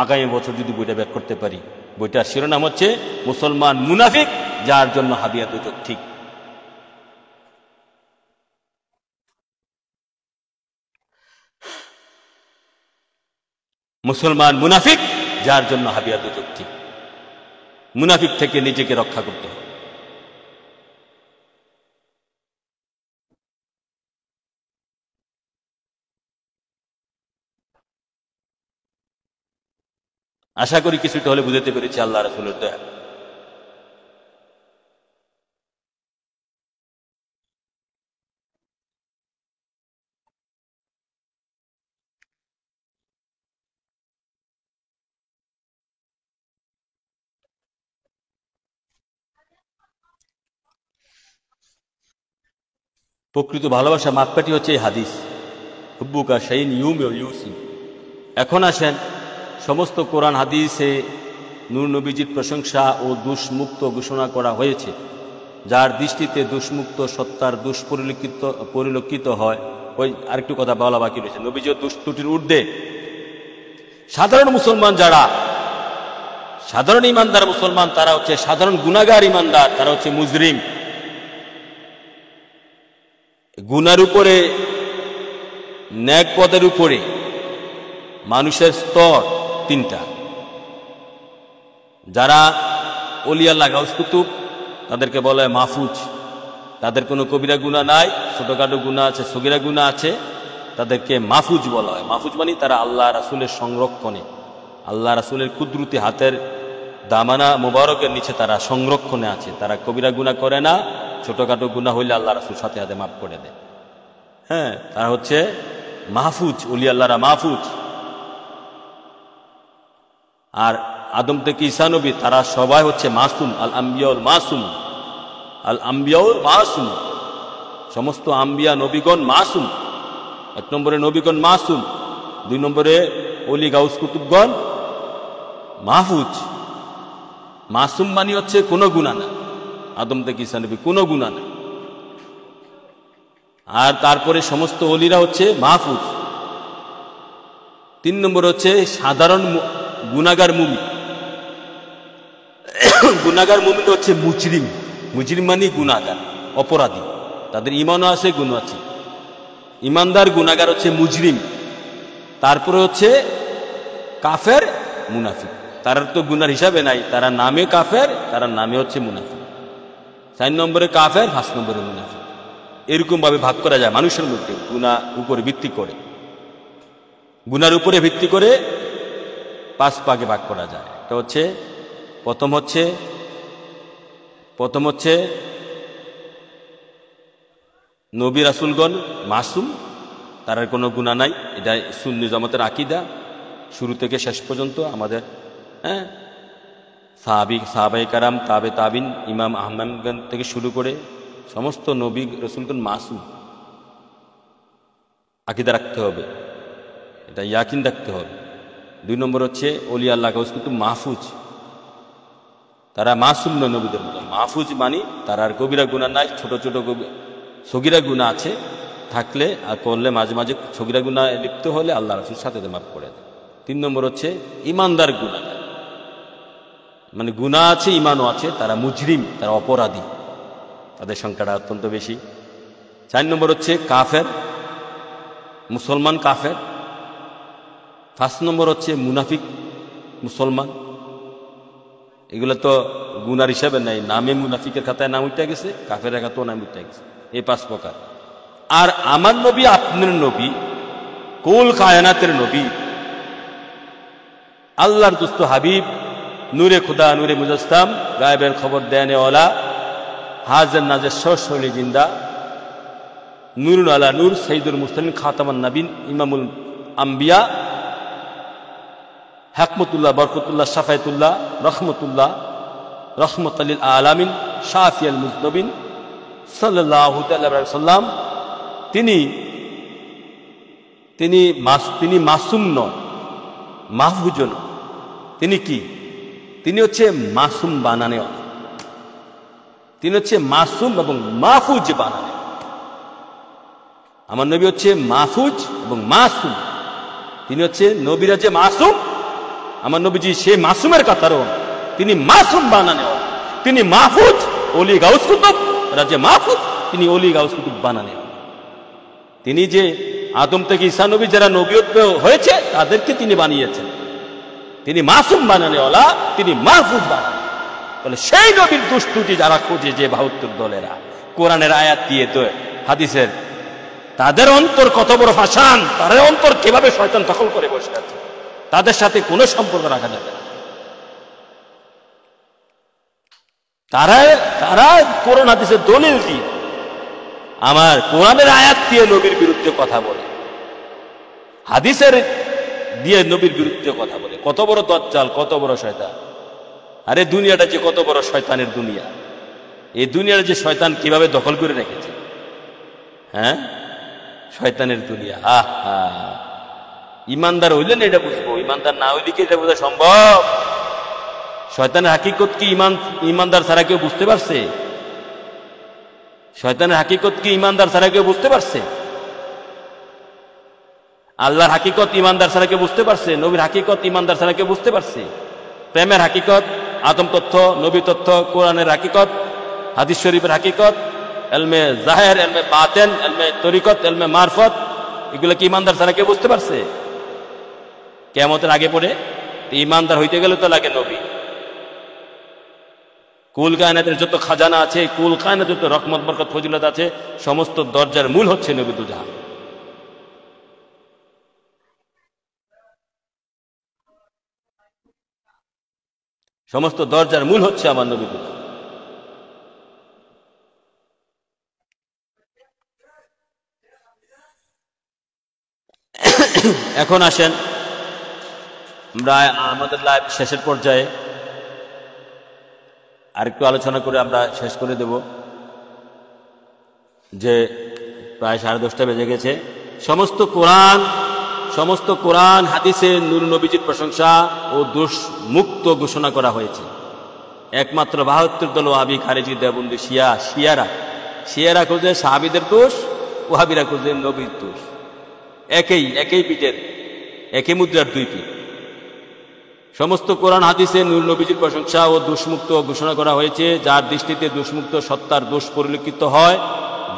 আগামী বছর যদি বইটা বের করতে পারি, বইটার শিরোনাম হচ্ছে মুসলমান মুনাফিক, যার জন্য হাবিয়া দুজক ঠিক। মুসলমান মুনাফিক, যার জন্য হাবিয়া দুজক ঠিক। মুনাফিক থেকে নিজেকে রক্ষা করতে হবে। আশা করি কিছুটা হলে বুঝাতে পেরেছি আল্লাহ রাসূলের দয়া। প্রকৃত ভালোবাসা মাপকাঠি হচ্ছে এই হাদিস, হুব্বুকা শাইইন ইউমি ওয়া ইউসিম। এখন আসেন, সমস্ত কোরআন হাদিসে নূর নবীজির প্রশংসা ও দুষ্মুক্ত ঘোষণা করা হয়েছে। যার দৃষ্টিতে দুষ্মুক্ত সত্তার পরিলক্ষিত হয়। ওই আরেকটু কথা বলা বাকি রয়েছে, নবীজির দুষ্টুটির ঊর্ধ্বে সাধারণ মুসলমান যারা, সাধারণ ইমানদার মুসলমান, তারা হচ্ছে সাধারণ গুনাহগার ইমানদার, তারা হচ্ছে মুজরিম। গুনার উপরে, ন্যাক পদের উপরে মানুষের স্তর তিনটা। যারা ওলি আল্লাহ গাউস কুতুব, তাদেরকে বলা হয় মাহফুজ। তাদের কোনো কবিরা গুনাহ নাই, ছোটখাটো গুনাহ আছে, সগীরা গুনাহ আছে, তাদেরকে মাহফুজ বলা হয়। মাহফুজ মানে তারা আল্লাহ রাসূলের সংরক্ষণে, আল্লাহ রাসূলের কুদরতি হাতের দামানা মুবারকের নিচে তারা সংরক্ষণে আছে। তারা কবিরা গুনাহ করে না, ছোটখাটো গুনাহ হইলে আল্লাহ রাসূল সাথে সাথে মাফ করে দেয়। হ্যাঁ, তারা হচ্ছে মাহফুজ, ওলি আল্লাহরা মাহফুজ। আর আদম থেকে ঈসা নবী, তারা সবাই হচ্ছে মাসুম। আল আম্বিয়াউল মাসুম, আল আম্বিয়াউল মাসুম। সমস্ত আম্বিয়া নবীগণ মাসুম। এক নম্বরে নবীগণ মাসুম, দুই নম্বরে ওলি গাউস কুতুবগণ মাহফুজ। মাসুম মানে হচ্ছে কোনো গুনাহ না, আদম থেকে ঈসা নবী কোনো গুনাহ না। আর তারপরে সমস্ত ওলিরা হচ্ছে মাহফুজ। তিন নম্বর হচ্ছে সাধারণ গুনাহগার মুমিন। গুনাহগার মুমিন হচ্ছে মুজরিম। মুজরিম মানে গুনাহগার, অপরাধী। তাদের ঈমানও আছে, গুনাহ আছে। ইমানদার গুনাহগার হচ্ছে মুজরিম। তারপরে হচ্ছে কাফের, মুনাফিক। তারা তো গুনার হিসাবে নাই, তারা নামে কাফের, তারা নামে হচ্ছে মুনাফিক। 4 নম্বরে কাফের, 5 নম্বরে মুনাফিক। এরকম ভাবে ভাগ করা যায় মানুষের মধ্যে, গুনাহ উপরে ভিত্তি করে, গুনার উপরে ভিত্তি করে 5 ভাগে ভাগ করা যায়। এটা হচ্ছে প্রথম হচ্ছে নবী রাসূলগণ মাসুম, তার কোনো গুনাহ নাই। এটা সুন্নি জামাতের আকীদা, শুরু থেকে শেষ পর্যন্ত। আমাদের সাহাবায়ে কারাম, তাবে তাবিন, ইমাম আহমদগণ থেকে শুরু করে সমস্ত নবী রাসূলগণ মাসুম। আকীদা রাখতে হবে, এটা ইয়াকিন রাখতে হবে। 2 নম্বর হচ্ছে ওলি আল্লাহ গাউস কুতুব মাহফুজ। তারা মাসুম নয় নবীদের মতো। মাহফুজ মানে তার আর কবিরা গুনাহ নাই, ছোট ছোট সগীরা গুনাহ আছে, থাকলে আর করলে মাঝে মাঝে সগীরা গুনাহ লিপ্ত হলে আল্লাহ রাসূল সাথে মাফ করে দেয়। 3 নম্বর হচ্ছে ইমানদার গুনাহগার, মানে গুনাহ আছে, ইমানও আছে, তারা মুজরিম, তারা অপরাধী, তাদের সংখ্যাটা অত্যন্ত বেশি। 4 নম্বর হচ্ছে কাফের, মুসলমান কাফের। 5 নম্বর হচ্ছে মুনাফিক মুসলমান। এগুলো তো গুনার হিসাবে নাই, নামে মুনাফিকের খাতায় নাম উঠে গেছে, কাফেরের খাতাও নাম উঠে গেছে। এই 5 প্রকার। আর আমার নবী, আপনার নবী, কুল কায়নাতের নবী, আল্লাহর দুস্ত হাবিব, নূরে খুদা, নূরে মুজাসসাম, গায়েবের খবর দেয়ানেওয়ালা, হাজির নাজের সরসলি জিন্দা, নূরুল আলা নূর, সাইয়্যিদুল মুরসালিন, খাতামান নবীন, ইমামুল আম্বিয়া, হিকমতুল্লাহ, বরকতুল্লাহ, শাফায়াতুল্লাহ, রহমতুল্লাহ, রহমতুল লিল আলামিন, শাফিয়াল মুজনবিন সাল্লাল্লাহু তাআলা আলাইহি ওয়াসাল্লাম, তিনি মাসুম নন, মাহফুজ নন। তিনি কি? তিনি হচ্ছে মাসুম বানানে, তিনি হচ্ছে মাসুম এবং মাহফুজ বানানে। আমার নবী হচ্ছে মাহফুজ এবং মাসুম। তিনি হচ্ছে নবীরা যে মাসুম, আমার নবীজি সে মাসুমের কাতারও, তিনি মাসুম বানানে, তিনি মাহফুজ। ওলি গাউস কুতুব রাজে মাহফুজ, তিনি ওলি গাউস কুতুব বানানে। তিনি যে আদম থেকে ঈসা নবী যারা নবীয়ত হয়েছে তাদেরকে তিনি বানিয়েছেন। তিনি মাসুম বানানেওয়ালা, তিনি মাহফুজ বানানে। বলে সেই নবীর দুষ্টুটি যারা খোঁজে, যে 72 দলেরা কোরআনের আয়াত দিয়ে তো হাদিসের, তাদের অন্তর কত বড় ফাঁসান, তাদের অন্তর কিভাবে শয়তান দখল করে বসে আছে, তাদের সাথে কোনো সম্পর্ক রাখা যাবে না। তারা কোরআন হাদিসের দলিল দিয়ে, আমার কোরআনের আয়াত দিয়ে নবীর বিরুদ্ধে কথা বলে, হাদিসের দিয়ে নবীর বিরুদ্ধে কথা বলে। কত বড় দজ্জাল, কত বড় শয়তান। আরে দুনিয়াটা যে কত বড় শয়তানের দুনিয়া, এই দুনিয়ার যে শয়তান কিভাবে দখল করে রেখেছে। হ্যাঁ, শয়তানের দুনিয়া। ইমানদার হইলেন এটা বুঝবো, ইমানদার না হইলে কি এটা বোঝা সম্ভব? শয়তানের হাকিকত কি ইমানদার ছাড়া কেউ বুঝতে পারছে? শয়তানের হাকিকত কি ইমানদার ছাড়া কেউ বুঝতে পারছে? আল্লাহর হাকিকত ইমানদার ছাড়া কেউ বুঝতে পারছে? নবীর হাকিকত ইমানদার ছাড়া কেউ বুঝতে পারছে? প্রেমের হাকিকত, আদম তথ্য, নবী তথ্য, কোরআনের হাকিকত, হাদিস শরীফের হাকিকত, এলমে জাহের, এলমে বাতেন, এলমে তরিকত, এলমে মারফত, এগুলো কি ইমানদার ছাড়া কেউ বুঝতে পারছে? কিয়ামতের আগে পড়ে ইমানদার হইতে গেলে তো লাগে নবী। কুল কায়নাতের যত খাজানা আছে, কুল কায়নাতের যত রহমত বরকত ফজিলত আছে, সমস্ত দরজার মূল হচ্ছে নবী দুজাহান। সমস্ত দরজার মূল হচ্ছে আমার নবী দুজাহান। এখন আসেন আমরা আমাদের লাইভ শেষের পর্যায়ে আরেকটু আলোচনা করে আমরা শেষ করে দেব, যে প্রায় 10:30 বেজে গেছে। সমস্ত কোরআন হাদিসে নূর নবীজির প্রশংসা ও দোষ মুক্ত ঘোষণা করা হয়েছে। একমাত্র 72 দল ওয়াহাবি, খারেজি, দেওবন্দি, শিয়ারা খোঁজে সাহাবীদের দোষ, ওয়াহাবিরা খোঁজে নবীর দোষ। একই পিঠের, একই মুদ্রার দুই পিঠ। সমস্ত কোরআন হাদিসে নূর নবীজির প্রশংসা ও দোষমুক্ত ঘোষণা করা হয়েছে। যার দৃষ্টিতে দোষমুক্ত সত্তার দোষ পরিলক্ষিত হয়,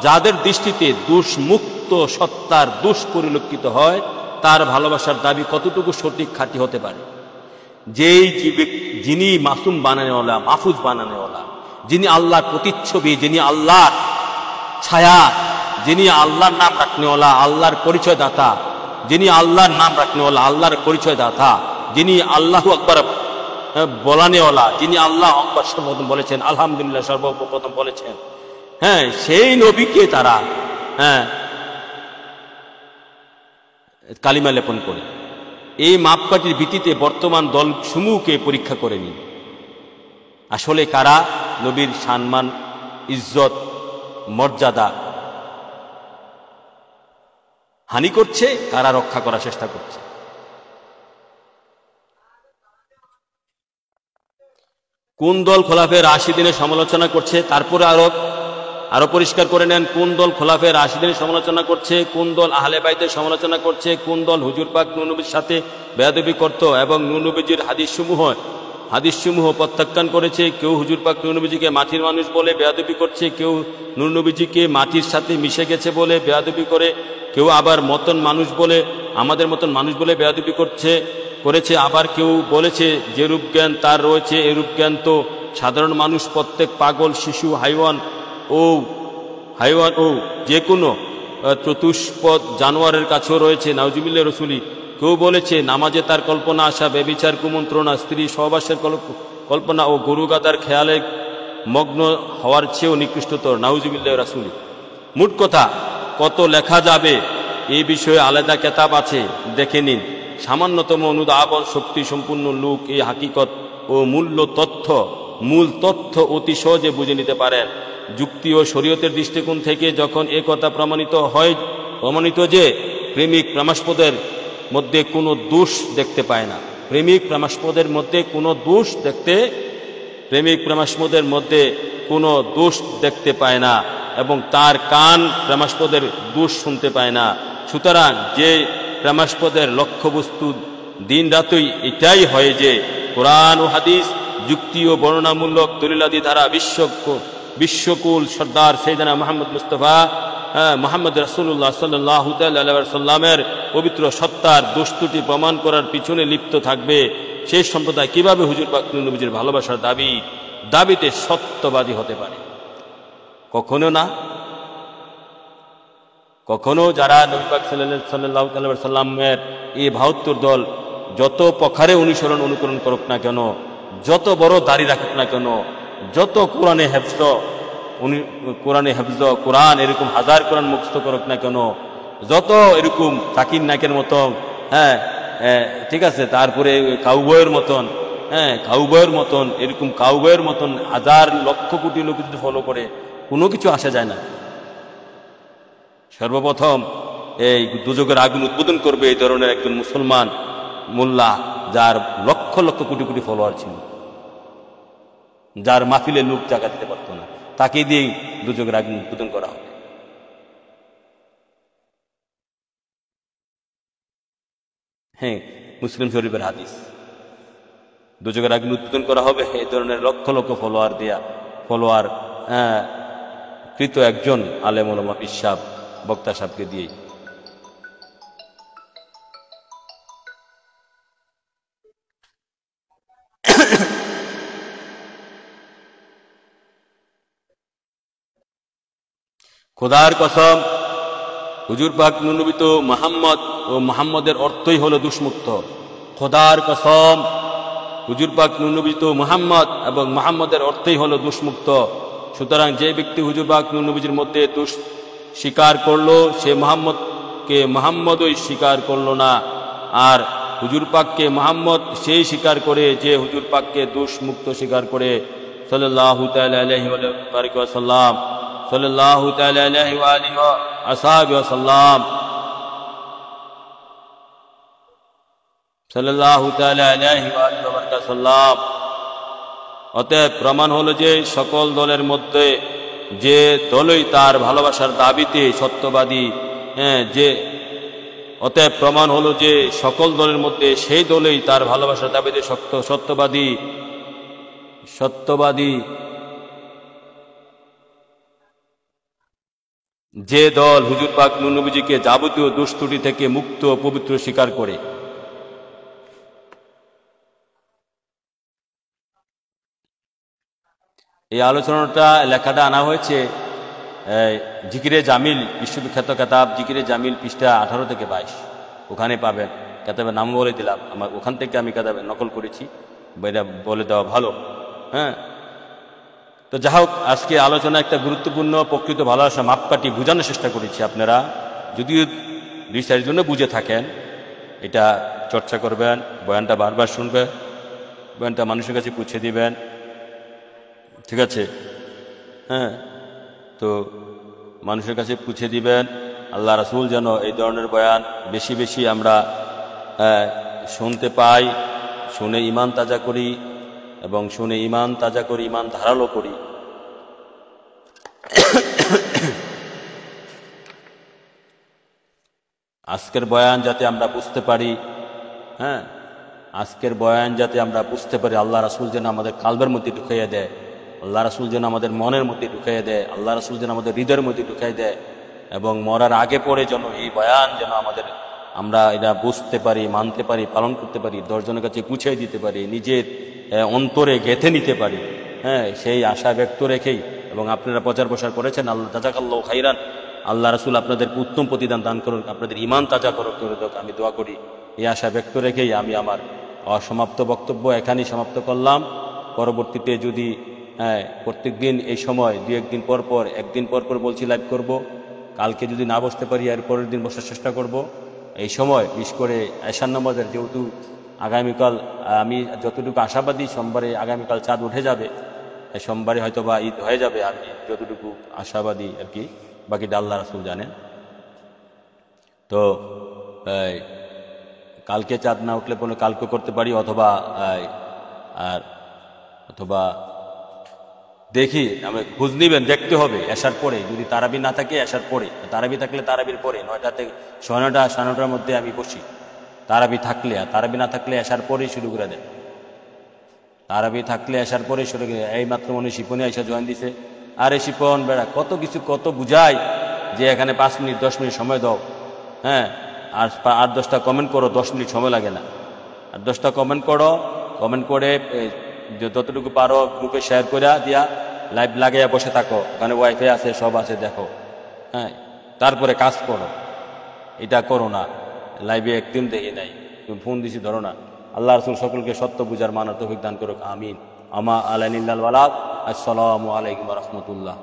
যাদের দৃষ্টিতে দোষমুক্ত সত্তার দোষ পরিলক্ষিত হয়, তার ভালোবাসার দাবি কতটুকু সঠিক খাঁটি হতে পারে? যিনি মাসুম বানানেওয়ালা, মাহফুজ বানানেওয়ালা, যিনি আল্লাহর প্রতিচ্ছবি, যিনি আল্লাহর ছায়া, যিনি আল্লাহর নাম রাখনেওয়ালা, আল্লাহর পরিচয় দাতা, যিনি আল্লাহর নাম রাখনেওয়ালা, আল্লাহর পরিচয় দাতা, যিনি আল্লাহু আকবার বলানেওয়ালা, যিনি আল্লাহ আকবার সর্বপ্রথম বলেছেন, আলহামদুলিল্লাহ সর্বপ্রথম বলেছেন, হ্যাঁ, সেই নবীকে তারা কালিমা লেপন করে। এই মাপকাঠির ভিত্তিতে বর্তমান দল সমূহকে পরীক্ষা করে নিন, আসলে কারা নবীর সম্মান, ইজ্জত, মর্যাদা হানি করছে, কারা রক্ষা করার চেষ্টা করছে। কোন দল খোলাফে রাশিদিনের সমালোচনা করছে, তারপরে আরো পরিষ্কার করে নেন কোন দল খোলাফে রাশিদিনের সমালোচনা করছে, কোন দল আহলে বাইতের সমালোচনা করছে, কোন দল হুজুর পাক নূর নবীর সাথে বেয়াদবি করত এবং নূর নবীজির হাদিসসমূহ প্রত্যাখ্যান করেছে। কেউ হুজুর পাক নূর নবীজিকে মাটির মানুষ বলে বেয়াদবি করছে, কেউ নূর নবীজিকে মাটির সাথে মিশে গেছে বলে বেয়াদবি করে, কেউ আবার আমাদের মতন মানুষ বলে বেয়াদবি করেছে। আবার কেউ বলেছে যে রূপ জ্ঞান তার রয়েছে, এরূপ জ্ঞান তো সাধারণ মানুষ, প্রত্যেক পাগল, শিশু, হাইওয়ান ও যে কোনো চতুষ্পদ জানোয়ারের কাছেও রয়েছে। নাউজুবিল্লাহ রসুলি। কেউ বলেছে নামাজে তার কল্পনা আসা, ব্যভিচার, কুমন্ত্রণা, স্ত্রী সহবাসের কল্পনা ও গরু গাদার খেয়ালে মগ্ন হওয়ার চেয়েও নিকৃষ্টতর। নাউজুবিল্লাহ রসুলি। মোট কথা, কত লেখা যাবে এই বিষয়ে আলাদা কেতাব আছে, দেখে নিন। সামান্যতম অনুধাবন শক্তি সম্পূর্ণ লোক এই হাকিকত ও মূল তথ্য অতি সহজে বুঝে নিতে পারেন। যুক্তি ও শরীয়তের দৃষ্টিকোণ থেকে যখন এ কথা প্রমাণিত যে প্রেমিক প্রেমাস্পদের মধ্যে কোনো দোষ দেখতে পায় না, প্রেমিক প্রেমাস্পদের মধ্যে কোনো দোষ দেখতে পায় না এবং তার কান প্রেমাস্পদের দোষ শুনতে পায় না। সুতরাং যে প্রেমাস্পদের লক্ষ্যবস্তু দিন রাতই এটাই হয় যে কোরআন ও হাদিস যুক্তি ও বর্ণনামূলক দলিলাদি দ্বারা বিশ্বকুল সর্দার সাইয়েদনা মুহাম্মদ মুস্তাফা মুহাম্মদ রাসূলুল্লাহ সাল্লাল্লাহু আলাইহি সাল্লামের পবিত্র সত্তার দোষত্রুটি প্রমাণ করার পিছনে লিপ্ত থাকবে। সেই সম্প্রদায় কিভাবে হুজুর পাক নবীজির ভালোবাসার দাবিতে সত্যবাদী হতে পারে? কখনো না। কখনো যারা নবী পাক সাল্লাল্লাহু আলাইহি সাল্লামের এই 72 দল যত প্রকারে অনুকরণ করুক না কেন, যত বড় দাড়ি রাখুক না কেন, যত কোরআনে হেফজ কোরআন এরকম হাজার কোরআন মুখস্থ করুক না কেন, যত এরকম জাকির নায়কের মতন, ঠিক আছে, তারপরে কাউবয়ের মতন হাজার লক্ষ কোটি লোক যদি ফলো করে, কোনো কিছু আসা যায় না। সর্বপ্রথম এই দুজকের আগুন উদ্বোধন করবে এই ধরনের একজন মুসলমান মোল্লা, যার লক্ষ লক্ষ কোটি কোটি ফলোয়ার ছিল, যার মাহফিলে লোক জায়গা দিতে পারত না, তাকে দিয়েই দুজকের আগুন উদ্বোধন করা হবে। হ্যাঁ, মুসলিম শরীফের হাদিস। দুযোগের আগুন উদ্বোধন করা হবে এই ধরনের লক্ষ লক্ষ ফলোয়ার কৃত একজন আলেম ওলামা পীর সাহেব বক্তা সাহেবকে দিয়েই। খোদার কসম, হুজুর পাক নূরনবী তো মুহাম্মদ ও মুহাম্মদের অর্থই হলো দুষ্মুক্ত। খোদার কসম, হুজুর পাক নূরনবী তো মুহাম্মদ এবং মুহাম্মদের অর্থই হলো দুষ্মুক্ত। সুতরাং যে ব্যক্তি হুজুর পাক নূরনবীর মধ্যে দুষ স্বীকার করলো সে মুহাম্মদকে মুহাম্মদই স্বীকার করলো না। আর হুজুর পাককে মুহাম্মদ সেই স্বীকার করে যে হুজুর পাককে দুষ্মুক্ত স্বীকার করে। সাল্লাল্লাহু তাআলা আলাইহি ওয়া সাল্লাম, সাল্লাল্লাহু তাআলা আলাইহি ওয়া আলিহি ওয়া আসহাবিহি ওয়া সাল্লাম, সাল্লাল্লাহু তাআলা আলাইহি ওয়া আলিহি ওয়া সাল্লাম। অতএব প্রমাণ হলো যে সকল দলের মধ্যে যে দলই তার ভালোবাসার দাবিতে সত্যবাদী, অতএব প্রমাণ হলো যে সকল দলের মধ্যে সেই দলই তার ভালোবাসার দাবিতে সত্যবাদী। যে দল হুজুর পাক নূরনবীজিকে যাবতীয় দুষ্ত্রুটি থেকে মুক্ত ও পবিত্র স্বীকার করে। এই আলোচনাটা লেখাটা আনা হয়েছে জিকিরে জামিল, বিশ্ববিখ্যাত কেতাব জিকিরে জামিল, পৃষ্ঠা 18 থেকে 22, ওখানে পাবেন। কেতাবের নাম বলে দিলাম, আমার ওখান থেকে আমি কেতাবে নকল করেছি, এটা বলে দেওয়া ভালো। হ্যাঁ, তো যাই হোক, আজকে আলোচনা একটা গুরুত্বপূর্ণ প্রকৃত ভালোবাসা মাপকাঠি বোঝানোর চেষ্টা করেছি। আপনারা যদিও রিসার্চের জন্য বুঝে থাকেন, এটা চর্চা করবেন, বয়ানটা বারবার শুনবেন, বয়ানটা মানুষের কাছে পৌঁছে দিবেন, ঠিক আছে? হ্যাঁ, তো মানুষের কাছে পৌঁছে দিবেন। আল্লাহ রাসূল যেন এই ধরনের বয়ান বেশি বেশি আমরা শুনতে পাই, শুনে ঈমান তাজা করি এবং শুনে ঈমান তাজা করি, ঈমান ধারালো করি। আজকের বয়ান যাতে আমরা বুঝতে পারি, হ্যাঁ, আজকের বয়ান যাতে আমরা বুঝতে পারি, আল্লাহ রাসূল যেন আমাদের কালবের মধ্যে ঢুকাইয়া দেয়, আল্লাহ রাসূল যেন আমাদের মনের মধ্যে ঢুকাইয়া দেয়, আল্লাহ রাসূল যেন আমাদের হৃদয়ের মধ্যে ঢুকাই দেয়, এবং মরার আগে পরে যেন এই বয়ান যেন আমরা এটা বুঝতে পারি, মানতে পারি, পালন করতে পারি, 10 জনের কাছে পৌঁছে দিতে পারি, নিজের অন্তরে গেঁথে নিতে পারি। হ্যাঁ, সেই আশা ব্যক্ত রেখেই, এবং আপনারা প্রচার প্রসার করেছেন, আল্লাহ জাযাকাল্লাহু খাইরান, আল্লাহ রাসূল আপনাদেরকে উত্তম প্রতিদান দান করুন, আপনাদের ঈমান তাজা করে দেন, আমি দোয়া করি। এই আশা ব্যক্ত রেখেই আমি আমার অসমাপ্ত বক্তব্য এখানেই সমাপ্ত করলাম। পরবর্তীতে যদি প্রত্যেক দিন এই সময় 2-1 দিন পর পর, একদিন পর পর বলছি লাইভ করব, কালকে যদি না বসতে পারি আর পরের দিন বসার চেষ্টা করব। এই সময় বিশেষ করে এশার নামাজের, যেহেতু আগামীকাল আমি যতটুকু আশাবাদী সোমবারে আগামীকাল চাঁদ উঠে যাবে, সোমবারে হয়তো বা ঈদ হয়ে যাবে, আমি যতটুকু আশাবাদী আর কি, বাকিটা আল্লাহ রাসূল জানেন। তো কালকে চাঁদ না উঠলে কোনো কালকে করতে পারি, অথবা দেখি, আমি খোঁজ নিবেন, দেখতে হবে এশার পরে, যদি তারাবি না থাকে এশার পরে, তারাবি থাকলে তারাবির পরে 9টা থেকে 9:30 সাড়ে 9টার মধ্যে আমি বসি তারাবি থাকলে, আর তারাবি না থাকলে এশার পরেই শুরু করে দেন। তারাবি থাকলে এশার পরেই শুরু করে। এই মাত্র মনে শিপনে এসে জয়েন দিছে, আরে শিপন বেড়া কত কিছু কত বুঝাই যে এখানে 5 মিনিট 10 মিনিট সময় দাও, হ্যাঁ, আর 8-10টা কমেন্ট করো, 10 মিনিট সময় লাগে না, আর 10টা কমেন্ট করো, কমেন্ট করে যতটুকু পারো গ্রুপে শেয়ার করে দিয়া লাইভ লাগাইয়া বসে থাকো, ওখানে ওয়াইফাই আছে, সব আছে, দেখো, হ্যাঁ, তারপরে কাজ করো। এটা করো না, লাইভে একদিন দেখি নাই, তুমি ফোন দিছি ধরো না। আল্লাহ রাসূল সকলকে সত্য বুঝার মানার তৌফিক দান করুক, আমিন। আমা আলাইনিল বালাগ। আসসালামু আলাইকুম ওয়া রাহমাতুল্লাহ।